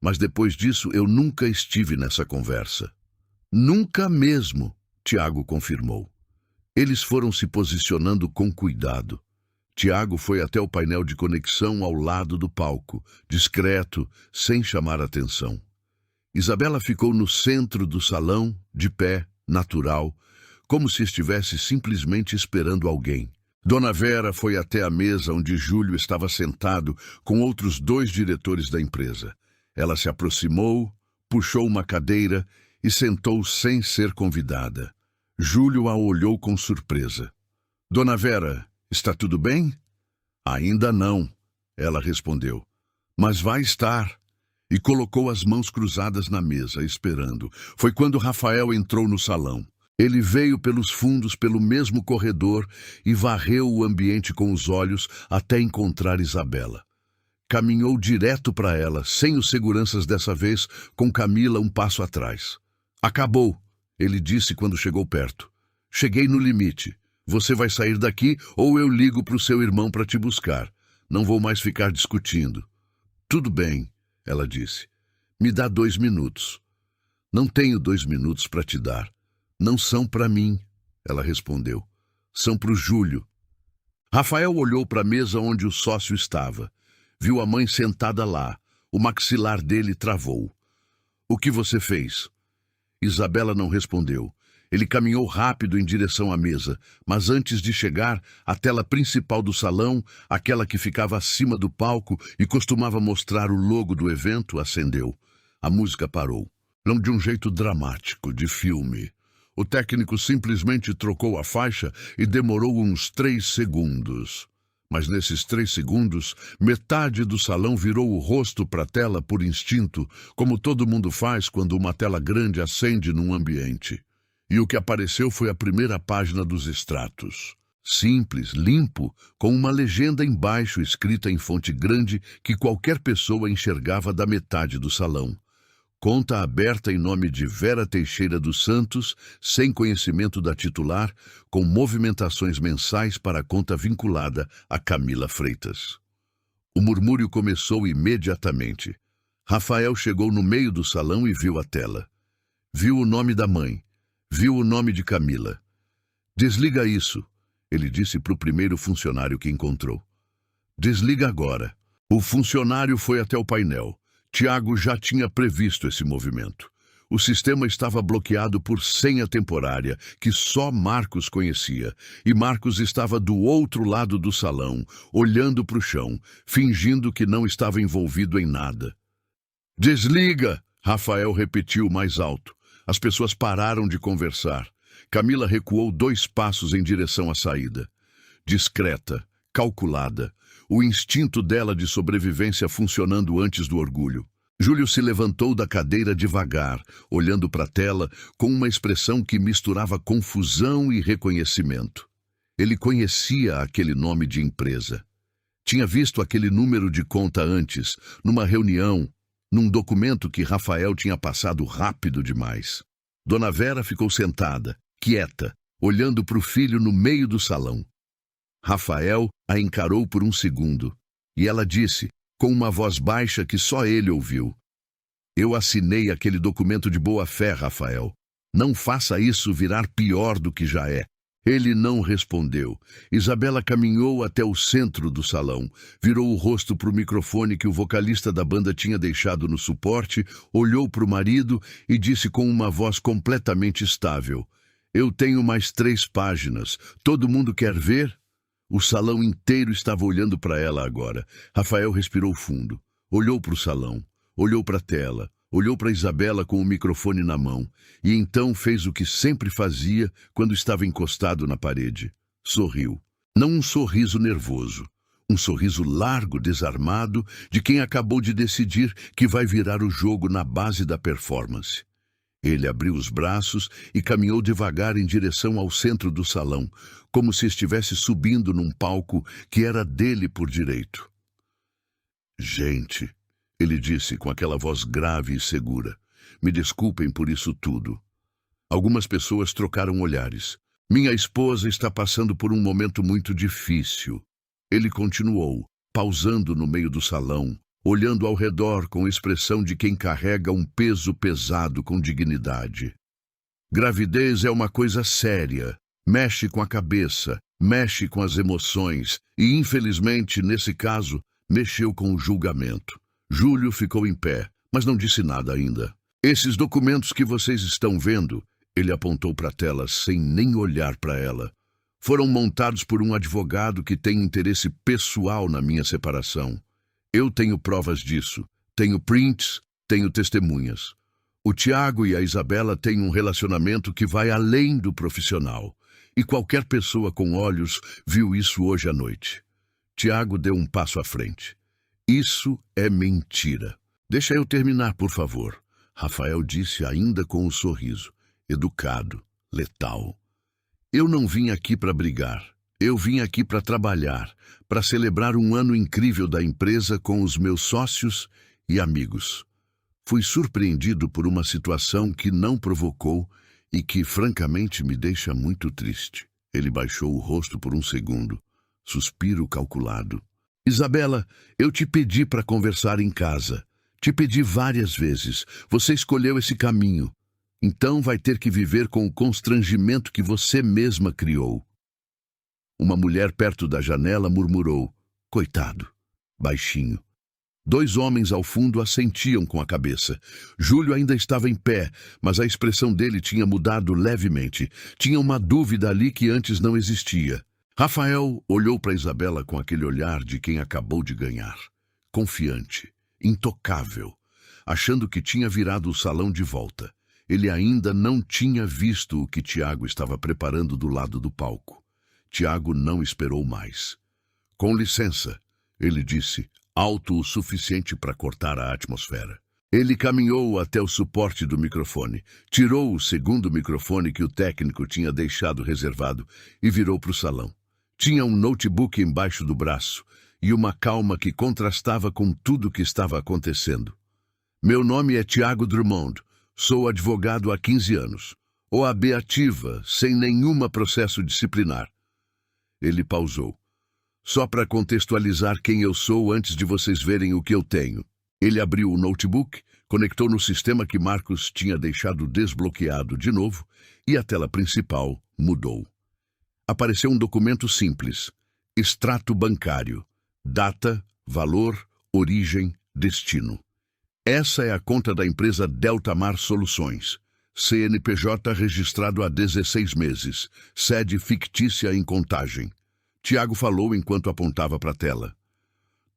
Mas depois disso eu nunca estive nessa conversa. Nunca mesmo, Tiago confirmou. Eles foram se posicionando com cuidado. Tiago foi até o painel de conexão ao lado do palco, discreto, sem chamar atenção. Isabela ficou no centro do salão, de pé, natural, como se estivesse simplesmente esperando alguém. Dona Vera foi até a mesa onde Júlio estava sentado com outros 2 diretores da empresa. Ela se aproximou, puxou uma cadeira e sentou sem ser convidada. Júlio a olhou com surpresa. Dona Vera, está tudo bem? Ainda não, ela respondeu. Mas vai estar. E colocou as mãos cruzadas na mesa, esperando. Foi quando Rafael entrou no salão. Ele veio pelos fundos pelo mesmo corredor e varreu o ambiente com os olhos até encontrar Isabela. Caminhou direto para ela, sem os seguranças dessa vez, com Camila um passo atrás. Acabou, ele disse quando chegou perto. Cheguei no limite. Você vai sair daqui ou eu ligo para o seu irmão para te buscar. Não vou mais ficar discutindo. Tudo bem, ela disse. Me dá 2 minutos. Não tenho 2 minutos para te dar. Não são para mim, ela respondeu. São para o Júlio. Rafael olhou para a mesa onde o sócio estava. Viu a mãe sentada lá. O maxilar dele travou. O que você fez? Isabela não respondeu. Ele caminhou rápido em direção à mesa, mas antes de chegar, a tela principal do salão, aquela que ficava acima do palco e costumava mostrar o logo do evento, acendeu. A música parou. Não de um jeito dramático, de filme. O técnico simplesmente trocou a faixa e demorou uns 3 segundos. Mas nesses 3 segundos, metade do salão virou o rosto para a tela por instinto, como todo mundo faz quando uma tela grande acende num ambiente. E o que apareceu foi a primeira página dos extratos. Simples, limpo, com uma legenda embaixo escrita em fonte grande que qualquer pessoa enxergava da metade do salão. Conta aberta em nome de Vera Teixeira dos Santos, sem conhecimento da titular, com movimentações mensais para a conta vinculada a Camila Freitas. O murmúrio começou imediatamente. Rafael chegou no meio do salão e viu a tela. Viu o nome da mãe. Viu o nome de Camila. "Desliga isso", ele disse para o primeiro funcionário que encontrou. "Desliga agora." O funcionário foi até o painel. Tiago já tinha previsto esse movimento. O sistema estava bloqueado por senha temporária, que só Marcos conhecia, e Marcos estava do outro lado do salão, olhando para o chão, fingindo que não estava envolvido em nada. "Desliga!" Rafael repetiu mais alto. As pessoas pararam de conversar. Camila recuou 2 passos em direção à saída. Discreta, calculada, o instinto dela de sobrevivência funcionando antes do orgulho. Júlio se levantou da cadeira devagar, olhando para a tela com uma expressão que misturava confusão e reconhecimento. Ele conhecia aquele nome de empresa. Tinha visto aquele número de conta antes, numa reunião, num documento que Rafael tinha passado rápido demais. Dona Vera ficou sentada, quieta, olhando para o filho no meio do salão. Rafael a encarou por um segundo, e ela disse, com uma voz baixa que só ele ouviu: "Eu assinei aquele documento de boa-fé, Rafael. Não faça isso virar pior do que já é." Ele não respondeu. Isabela caminhou até o centro do salão, virou o rosto para o microfone que o vocalista da banda tinha deixado no suporte, olhou para o marido e disse com uma voz completamente estável: "Eu tenho mais 3 páginas. Todo mundo quer ver?" O salão inteiro estava olhando para ela agora. Rafael respirou fundo, olhou para o salão, olhou para a tela, olhou para Isabela com o microfone na mão, e então fez o que sempre fazia quando estava encostado na parede. Sorriu. Não um sorriso nervoso, um sorriso largo, desarmado, de quem acabou de decidir que vai virar o jogo na base da performance. Ele abriu os braços e caminhou devagar em direção ao centro do salão, como se estivesse subindo num palco que era dele por direito. "Gente", ele disse com aquela voz grave e segura, "me desculpem por isso tudo." Algumas pessoas trocaram olhares. "Minha esposa está passando por um momento muito difícil." Ele continuou, pausando no meio do salão, olhando ao redor com expressão de quem carrega um peso pesado com dignidade. "Gravidez é uma coisa séria, mexe com a cabeça, mexe com as emoções e, infelizmente, nesse caso, mexeu com o julgamento." Júlio ficou em pé, mas não disse nada ainda. "Esses documentos que vocês estão vendo", ele apontou para a tela sem nem olhar para ela, "foram montados por um advogado que tem interesse pessoal na minha separação. Eu tenho provas disso, tenho prints, tenho testemunhas. O Tiago e a Isabela têm um relacionamento que vai além do profissional, e qualquer pessoa com olhos viu isso hoje à noite." Tiago deu um passo à frente. "Isso é mentira." "Deixa eu terminar, por favor", Rafael disse ainda com um sorriso, educado, letal. "Eu não vim aqui para brigar. Eu vim aqui para trabalhar, para celebrar um ano incrível da empresa com os meus sócios e amigos. Fui surpreendido por uma situação que não provocou e que, francamente, me deixa muito triste." Ele baixou o rosto por um segundo, suspiro calculado. "Isabela, eu te pedi para conversar em casa. Te pedi várias vezes. Você escolheu esse caminho. Então vai ter que viver com o constrangimento que você mesma criou." Uma mulher perto da janela murmurou: "Coitado", baixinho. 2 homens ao fundo assentiam com a cabeça. Júlio ainda estava em pé, mas a expressão dele tinha mudado levemente. Tinha uma dúvida ali que antes não existia. Rafael olhou para Isabela com aquele olhar de quem acabou de ganhar. Confiante, intocável, achando que tinha virado o salão de volta. Ele ainda não tinha visto o que Tiago estava preparando do lado do palco. Tiago não esperou mais. Com licença, ele disse, alto o suficiente para cortar a atmosfera. Ele caminhou até o suporte do microfone, tirou o segundo microfone que o técnico tinha deixado reservado e virou para o salão. Tinha um notebook embaixo do braço e uma calma que contrastava com tudo o que estava acontecendo. Meu nome é Tiago Drummond, sou advogado há 15 anos. OAB ativa, sem nenhum processo disciplinar. Ele pausou. Só para contextualizar quem eu sou antes de vocês verem o que eu tenho. Ele abriu o notebook, conectou no sistema que Marcos tinha deixado desbloqueado de novo e a tela principal mudou. Apareceu um documento simples. Extrato bancário. Data, valor, origem, destino. Essa é a conta da empresa Deltamar Soluções. CNPJ registrado há 16 meses. Sede fictícia em Contagem. Tiago falou enquanto apontava para a tela.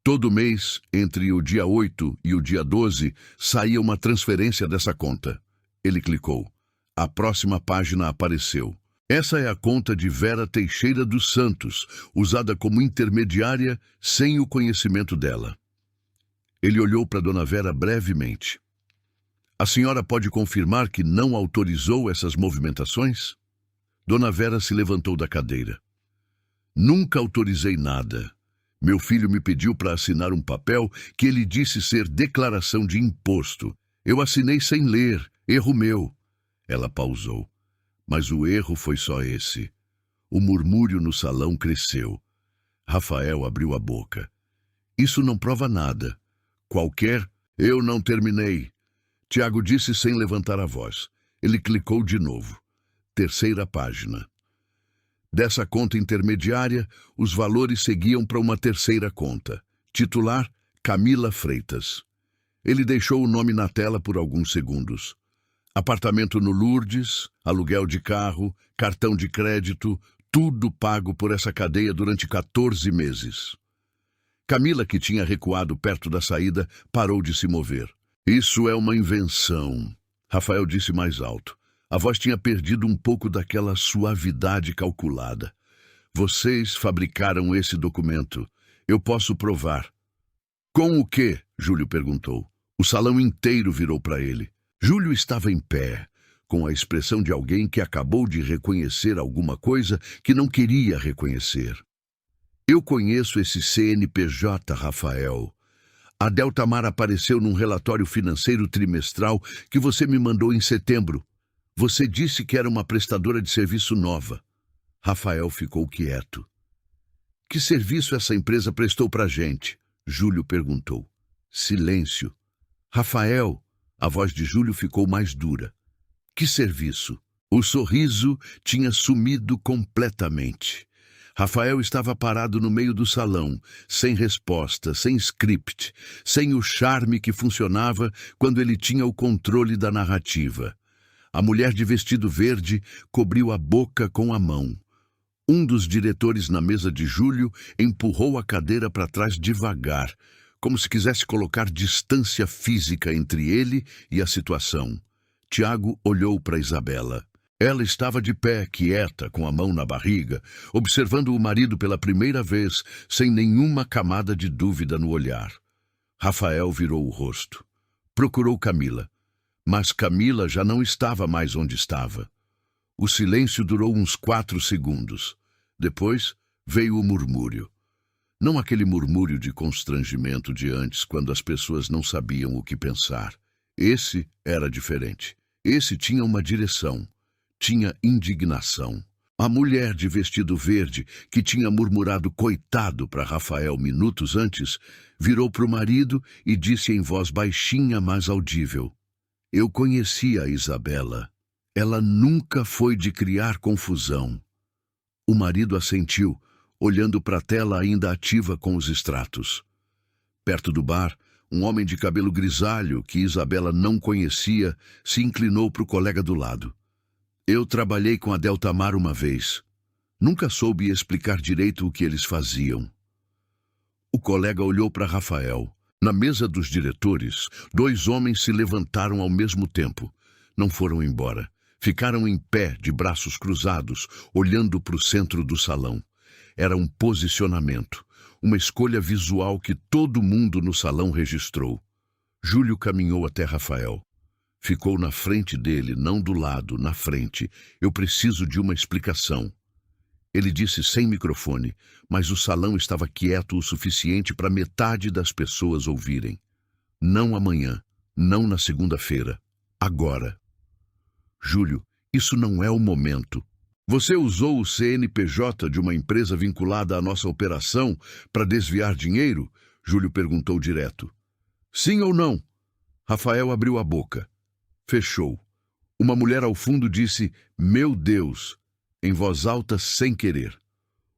Todo mês, entre o dia 8 e o dia 12, saía uma transferência dessa conta. Ele clicou. A próxima página apareceu. Essa é a conta de Vera Teixeira dos Santos, usada como intermediária sem o conhecimento dela. Ele olhou para Dona Vera brevemente. A senhora pode confirmar que não autorizou essas movimentações? Dona Vera se levantou da cadeira. Nunca autorizei nada. Meu filho me pediu para assinar um papel que ele disse ser declaração de imposto. Eu assinei sem ler. Erro meu. Ela pausou. Mas o erro foi só esse. O murmúrio no salão cresceu. Rafael abriu a boca. Isso não prova nada. Qualquer... Eu não terminei. Tiago disse sem levantar a voz. Ele clicou de novo. Terceira página. Dessa conta intermediária, os valores seguiam para uma terceira conta. Titular, Camila Freitas. Ele deixou o nome na tela por alguns segundos. Apartamento no Lourdes, aluguel de carro, cartão de crédito, tudo pago por essa cadeia durante 14 meses. Camila, que tinha recuado perto da saída, parou de se mover. Isso é uma invenção, Rafael disse mais alto. A voz tinha perdido um pouco daquela suavidade calculada. Vocês fabricaram esse documento. Eu posso provar. Com o quê? Júlio perguntou. O salão inteiro virou para ele. Júlio estava em pé, com a expressão de alguém que acabou de reconhecer alguma coisa que não queria reconhecer. Eu conheço esse CNPJ, Rafael. A Deltamar apareceu num relatório financeiro trimestral que você me mandou em setembro. Você disse que era uma prestadora de serviço nova. Rafael ficou quieto. Que serviço essa empresa prestou para a gente? Júlio perguntou. Silêncio. Rafael, a voz de Júlio ficou mais dura. Que serviço? O sorriso tinha sumido completamente. Rafael estava parado no meio do salão, sem resposta, sem script, sem o charme que funcionava quando ele tinha o controle da narrativa. A mulher de vestido verde cobriu a boca com a mão. Um dos diretores na mesa de Júlio empurrou a cadeira para trás devagar, como se quisesse colocar distância física entre ele e a situação. Tiago olhou para Isabela. Ela estava de pé, quieta, com a mão na barriga, observando o marido pela primeira vez, sem nenhuma camada de dúvida no olhar. Rafael virou o rosto. Procurou Camila. Mas Camila já não estava mais onde estava. O silêncio durou uns 4 segundos. Depois veio o murmúrio. Não aquele murmúrio de constrangimento de antes, quando as pessoas não sabiam o que pensar. Esse era diferente. Esse tinha uma direção. Tinha indignação. A mulher de vestido verde, que tinha murmurado coitado para Rafael minutos antes, virou para o marido e disse em voz baixinha, mas audível. Eu conhecia a Isabela. Ela nunca foi de criar confusão. O marido assentiu, olhando para a tela ainda ativa com os extratos. Perto do bar, um homem de cabelo grisalho, que Isabela não conhecia, se inclinou para o colega do lado. Eu trabalhei com a Deltamar uma vez. Nunca soube explicar direito o que eles faziam. O colega olhou para Rafael. Na mesa dos diretores, 2 homens se levantaram ao mesmo tempo. Não foram embora. Ficaram em pé, de braços cruzados, olhando para o centro do salão. Era um posicionamento. uma escolha visual que todo mundo no salão registrou. Júlio caminhou até Rafael. Ficou na frente dele, não do lado, na frente. Eu preciso de uma explicação. Ele disse sem microfone, mas o salão estava quieto o suficiente para metade das pessoas ouvirem. Não amanhã, não na segunda-feira, agora. Júlio, isso não é o momento. Você usou o CNPJ de uma empresa vinculada à nossa operação para desviar dinheiro? Júlio perguntou direto. Sim ou não? Rafael abriu a boca. Fechou. Uma mulher ao fundo disse, meu Deus, em voz alta sem querer.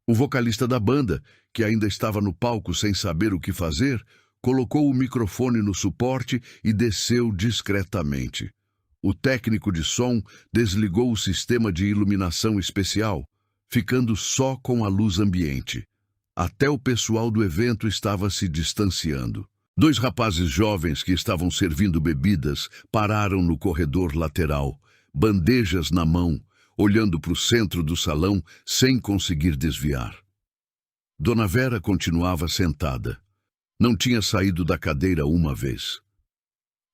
O vocalista da banda, que ainda estava no palco sem saber o que fazer, colocou o microfone no suporte e desceu discretamente. O técnico de som desligou o sistema de iluminação especial, ficando só com a luz ambiente. Até o pessoal do evento estava se distanciando. 2 rapazes jovens que estavam servindo bebidas pararam no corredor lateral, bandejas na mão, olhando para o centro do salão sem conseguir desviar. Dona Vera continuava sentada. Não tinha saído da cadeira uma vez.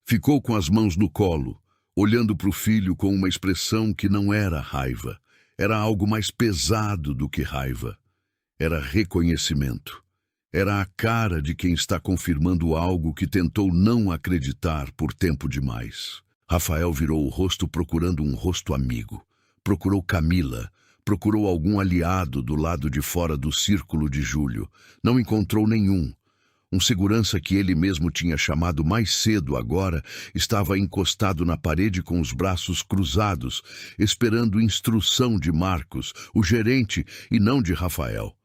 Ficou com as mãos no colo, olhando para o filho com uma expressão que não era raiva. Era algo mais pesado do que raiva. Era reconhecimento. Era a cara de quem está confirmando algo que tentou não acreditar por tempo demais. Rafael virou o rosto procurando um rosto amigo. Procurou Camila. Procurou algum aliado do lado de fora do círculo de Júlio. Não encontrou nenhum. Um segurança que ele mesmo tinha chamado mais cedo agora estava encostado na parede com os braços cruzados, esperando instrução de Marcos, o gerente, e não de Rafael.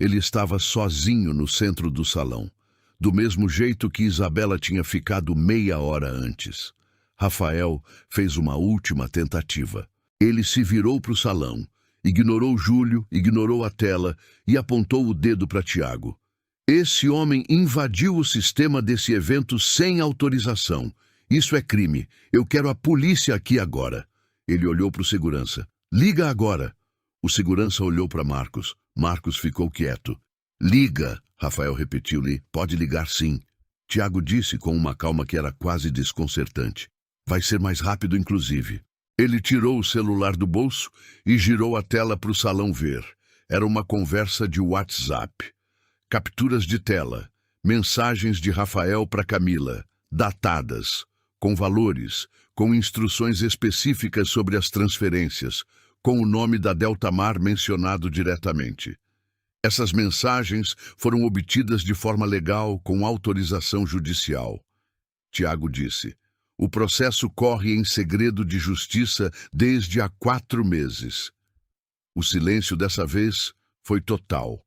Ele estava sozinho no centro do salão, do mesmo jeito que Isabela tinha ficado meia hora antes. Rafael fez uma última tentativa. Ele se virou para o salão, ignorou Júlio, ignorou a tela e apontou o dedo para Tiago. Esse homem invadiu o sistema desse evento sem autorização. Isso é crime. Eu quero a polícia aqui agora. Ele olhou para o segurança. Liga agora. O segurança olhou para Marcos. Marcos ficou quieto. Liga, Rafael repetiu-lhe. Pode ligar sim. Tiago disse com uma calma que era quase desconcertante. Vai ser mais rápido, inclusive. Ele tirou o celular do bolso e girou a tela para o salão ver. Era uma conversa de WhatsApp. Capturas de tela, mensagens de Rafael para Camila, datadas, com valores, com instruções específicas sobre as transferências, com o nome da Deltamar mencionado diretamente. Essas mensagens foram obtidas de forma legal, com autorização judicial. Tiago disse, o processo corre em segredo de justiça desde há 4 meses. O silêncio dessa vez foi total.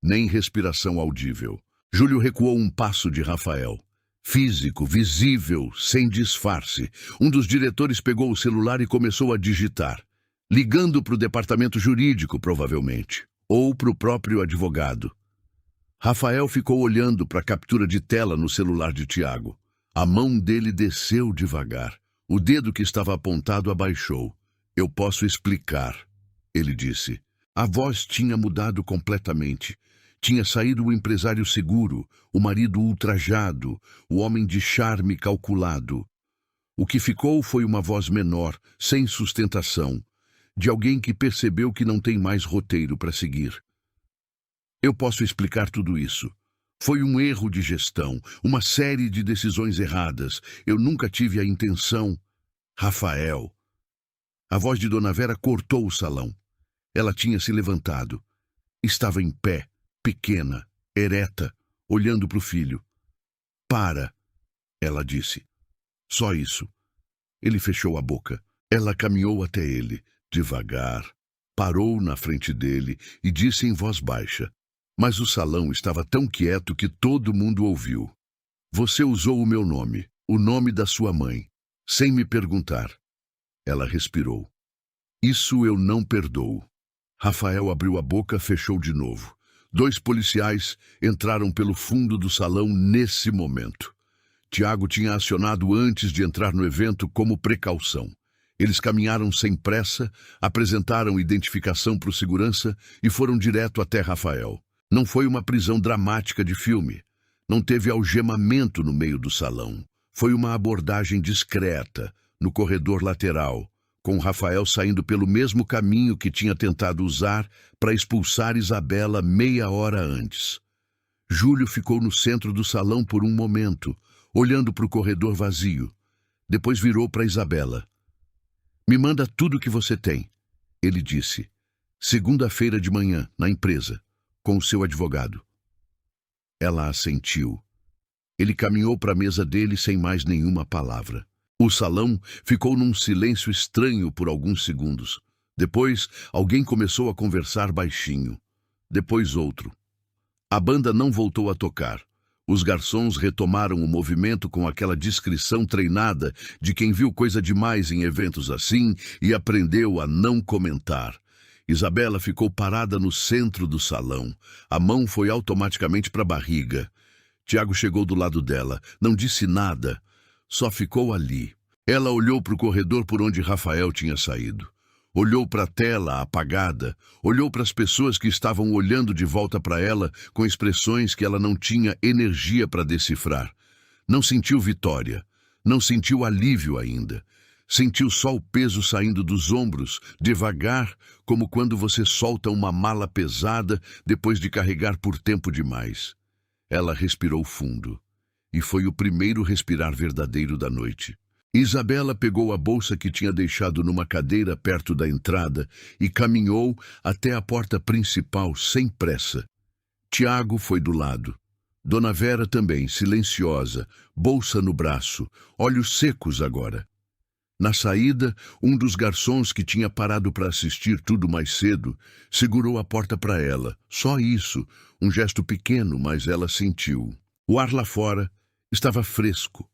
Nem respiração audível. Júlio recuou um passo de Rafael. Físico, visível, sem disfarce. Um dos diretores pegou o celular e começou a digitar. Ligando para o departamento jurídico, provavelmente. Ou para o próprio advogado. Rafael ficou olhando para a captura de tela no celular de Tiago. A mão dele desceu devagar. O dedo que estava apontado abaixou. Eu posso explicar, ele disse. A voz tinha mudado completamente. Tinha saído o empresário seguro, o marido ultrajado, o homem de charme calculado. O que ficou foi uma voz menor, sem sustentação, de alguém que percebeu que não tem mais roteiro para seguir. Eu posso explicar tudo isso. Foi um erro de gestão, uma série de decisões erradas. Eu nunca tive a intenção... Rafael. A voz de Dona Vera cortou o salão. Ela tinha se levantado. Estava em pé. Pequena, ereta, olhando para o filho. Para, ela disse. Só isso. Ele fechou a boca. Ela caminhou até ele, devagar, parou na frente dele e disse em voz baixa. Mas o salão estava tão quieto que todo mundo ouviu. Você usou o meu nome, o nome da sua mãe, sem me perguntar. Ela respirou. Isso eu não perdoo. Rafael abriu a boca, fechou de novo. 2 policiais entraram pelo fundo do salão nesse momento. Tiago tinha acionado antes de entrar no evento como precaução. Eles caminharam sem pressa, apresentaram identificação para o segurança e foram direto até Rafael. Não foi uma prisão dramática de filme. Não teve algemamento no meio do salão. Foi uma abordagem discreta, no corredor lateral, com Rafael saindo pelo mesmo caminho que tinha tentado usar para expulsar Isabela meia hora antes. Júlio ficou no centro do salão por um momento, olhando para o corredor vazio. Depois virou para Isabela. "Me manda tudo o que você tem", ele disse. "Segunda-feira de manhã, na empresa, com o seu advogado." Ela assentiu. Ele caminhou para a mesa dele sem mais nenhuma palavra. O salão ficou num silêncio estranho por alguns segundos. Depois, alguém começou a conversar baixinho. Depois outro. A banda não voltou a tocar. Os garçons retomaram o movimento com aquela discrição treinada de quem viu coisa demais em eventos assim e aprendeu a não comentar. Isabela ficou parada no centro do salão. A mão foi automaticamente para a barriga. Tiago chegou do lado dela, não disse nada, só ficou ali. Ela olhou para o corredor por onde Rafael tinha saído. Olhou para a tela apagada, olhou para as pessoas que estavam olhando de volta para ela com expressões que ela não tinha energia para decifrar. Não sentiu vitória, não sentiu alívio ainda. Sentiu só o peso saindo dos ombros, devagar, como quando você solta uma mala pesada depois de carregar por tempo demais. Ela respirou fundo, e foi o primeiro respirar verdadeiro da noite. Isabela pegou a bolsa que tinha deixado numa cadeira perto da entrada e caminhou até a porta principal sem pressa. Tiago foi do lado. Dona Vera também, silenciosa, bolsa no braço, olhos secos agora. Na saída, um dos garçons que tinha parado para assistir tudo mais cedo segurou a porta para ela. Só isso, um gesto pequeno, mas ela sentiu. O ar lá fora estava fresco.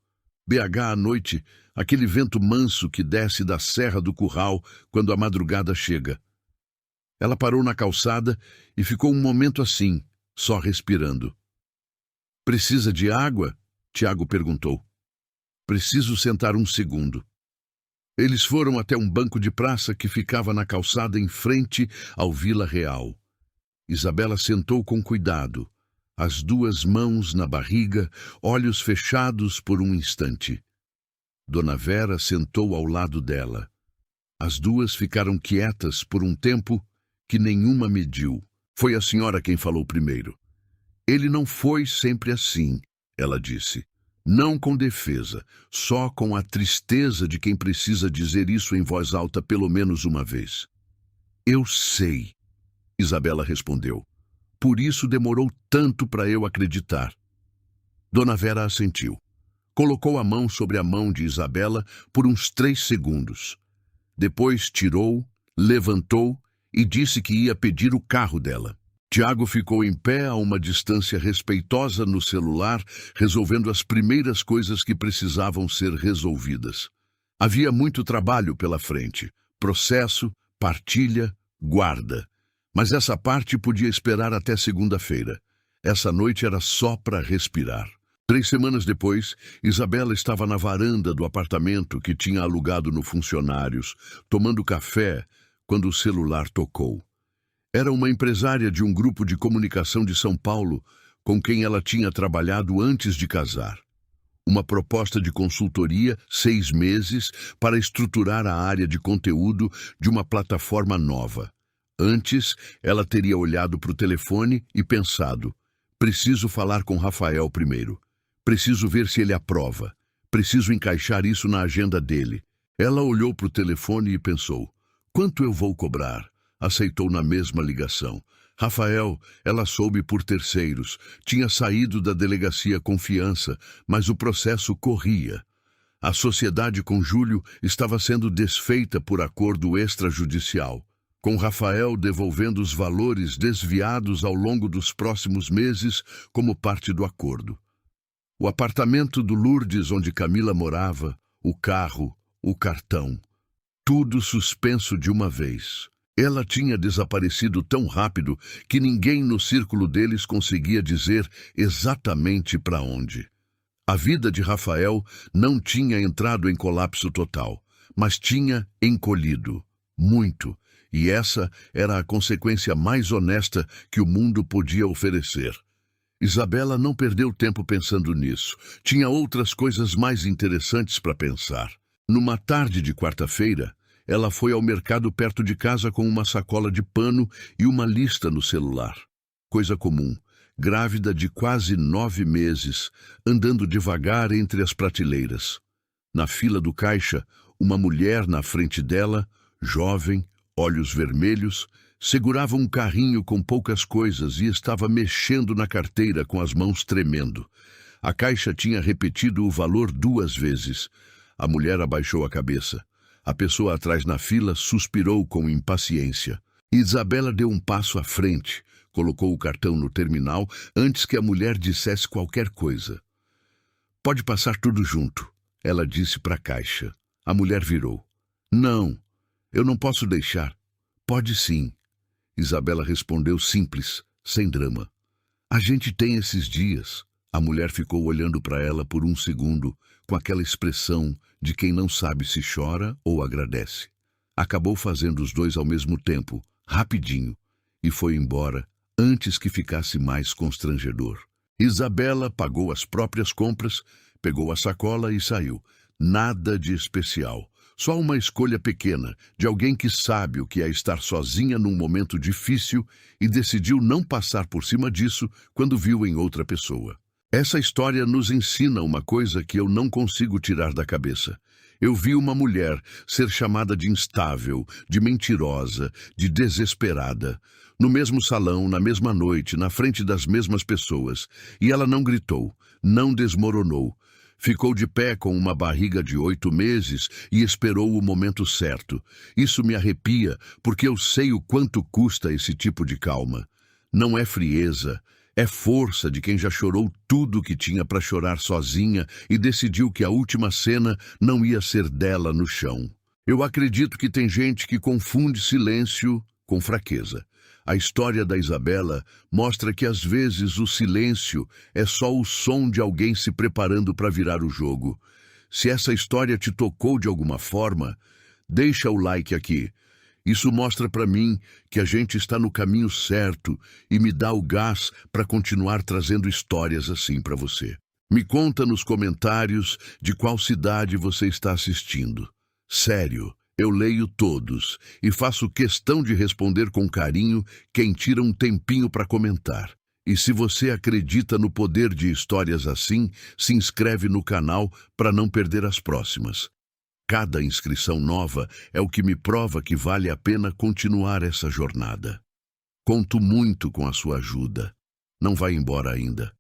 BH à noite, aquele vento manso que desce da Serra do Curral quando a madrugada chega. Ela parou na calçada e ficou um momento assim, só respirando. "Precisa de água?" Tiago perguntou. "Preciso sentar um segundo." Eles foram até um banco de praça que ficava na calçada em frente ao Vila Real. Isabela sentou com cuidado, as duas mãos na barriga, olhos fechados por um instante. Dona Vera sentou ao lado dela. As duas ficaram quietas por um tempo que nenhuma mediu. Foi a senhora quem falou primeiro. "Ele não foi sempre assim", ela disse. Não com defesa, só com a tristeza de quem precisa dizer isso em voz alta pelo menos uma vez. "Eu sei", Isabela respondeu. "Por isso demorou tanto para eu acreditar." Dona Vera assentiu. Colocou a mão sobre a mão de Isabela por uns 3 segundos. Depois tirou, levantou e disse que ia pedir o carro dela. Tiago ficou em pé a uma distância respeitosa no celular, resolvendo as primeiras coisas que precisavam ser resolvidas. Havia muito trabalho pela frente, processo, partilha, guarda. Mas essa parte podia esperar até segunda-feira. Essa noite era só para respirar. 3 semanas depois, Isabela estava na varanda do apartamento que tinha alugado no Funcionários, tomando café, quando o celular tocou. Era uma empresária de um grupo de comunicação de São Paulo com quem ela tinha trabalhado antes de casar. Uma proposta de consultoria, 6 meses, para estruturar a área de conteúdo de uma plataforma nova. Antes, ela teria olhado para o telefone e pensado: preciso falar com Rafael primeiro. Preciso ver se ele aprova. Preciso encaixar isso na agenda dele. Ela olhou para o telefone e pensou: quanto eu vou cobrar? Aceitou na mesma ligação. Rafael, ela soube por terceiros, tinha saído da delegacia Confiança, mas o processo corria. A sociedade com Júlio estava sendo desfeita por acordo extrajudicial, com Rafael devolvendo os valores desviados ao longo dos próximos meses como parte do acordo. O apartamento do Lourdes onde Camila morava, o carro, o cartão, tudo suspenso de uma vez. Ela tinha desaparecido tão rápido que ninguém no círculo deles conseguia dizer exatamente para onde. A vida de Rafael não tinha entrado em colapso total, mas tinha encolhido, muito, E essa era a consequência mais honesta que o mundo podia oferecer. Isabela não perdeu tempo pensando nisso. Tinha outras coisas mais interessantes para pensar. Numa tarde de quarta-feira, ela foi ao mercado perto de casa com uma sacola de pano e uma lista no celular. Coisa comum, grávida de quase 9 meses, andando devagar entre as prateleiras. Na fila do caixa, uma mulher na frente dela, jovem, olhos vermelhos, segurava um carrinho com poucas coisas e estava mexendo na carteira com as mãos tremendo. A caixa tinha repetido o valor 2 vezes. A mulher abaixou a cabeça. A pessoa atrás na fila suspirou com impaciência. Isabela deu um passo à frente, colocou o cartão no terminal antes que a mulher dissesse qualquer coisa. "Pode passar tudo junto", ela disse para a caixa. A mulher virou. "Não, eu não posso deixar." "Pode sim." Isabela respondeu simples, sem drama. "A gente tem esses dias." A mulher ficou olhando para ela por um segundo, com aquela expressão de quem não sabe se chora ou agradece. Acabou fazendo os dois ao mesmo tempo, rapidinho, e foi embora antes que ficasse mais constrangedor. Isabela pagou as próprias compras, pegou a sacola e saiu. Nada de especial. Só uma escolha pequena, de alguém que sabe o que é estar sozinha num momento difícil e decidiu não passar por cima disso quando viu em outra pessoa. Essa história nos ensina uma coisa que eu não consigo tirar da cabeça. Eu vi uma mulher ser chamada de instável, de mentirosa, de desesperada, no mesmo salão, na mesma noite, na frente das mesmas pessoas, e ela não gritou, não desmoronou. Ficou de pé com uma barriga de 8 meses e esperou o momento certo. Isso me arrepia, porque eu sei o quanto custa esse tipo de calma. Não é frieza, é força de quem já chorou tudo que tinha para chorar sozinha e decidiu que a última cena não ia ser dela no chão. Eu acredito que tem gente que confunde silêncio com fraqueza. A história da Isabela mostra que às vezes o silêncio é só o som de alguém se preparando para virar o jogo. Se essa história te tocou de alguma forma, deixa o like aqui. Isso mostra para mim que a gente está no caminho certo e me dá o gás para continuar trazendo histórias assim para você. Me conta nos comentários de qual cidade você está assistindo. Sério. Eu leio todos e faço questão de responder com carinho quem tira um tempinho para comentar. E se você acredita no poder de histórias assim, se inscreve no canal para não perder as próximas. Cada inscrição nova é o que me prova que vale a pena continuar essa jornada. Conto muito com a sua ajuda. Não vai embora ainda.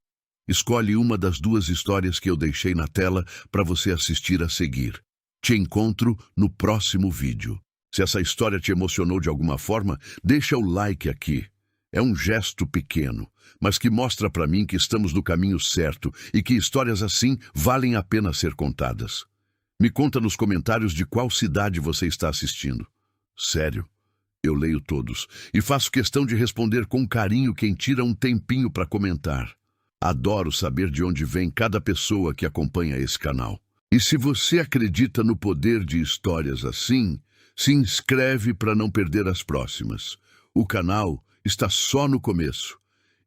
Escolhe uma das 2 histórias que eu deixei na tela para você assistir a seguir. Te encontro no próximo vídeo. Se essa história te emocionou de alguma forma, deixa o like aqui. É um gesto pequeno, mas que mostra para mim que estamos no caminho certo e que histórias assim valem a pena ser contadas. Me conta nos comentários de qual cidade você está assistindo. Sério, eu leio todos e faço questão de responder com carinho quem tira um tempinho para comentar. Adoro saber de onde vem cada pessoa que acompanha esse canal. E se você acredita no poder de histórias assim, se inscreve para não perder as próximas. O canal está só no começo,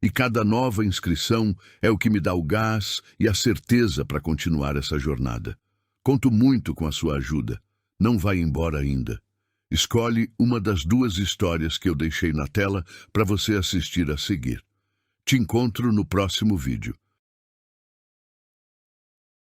e cada nova inscrição é o que me dá o gás e a certeza para continuar essa jornada. Conto muito com a sua ajuda. Não vai embora ainda. Escolhe uma das 2 histórias que eu deixei na tela para você assistir a seguir. Te encontro no próximo vídeo.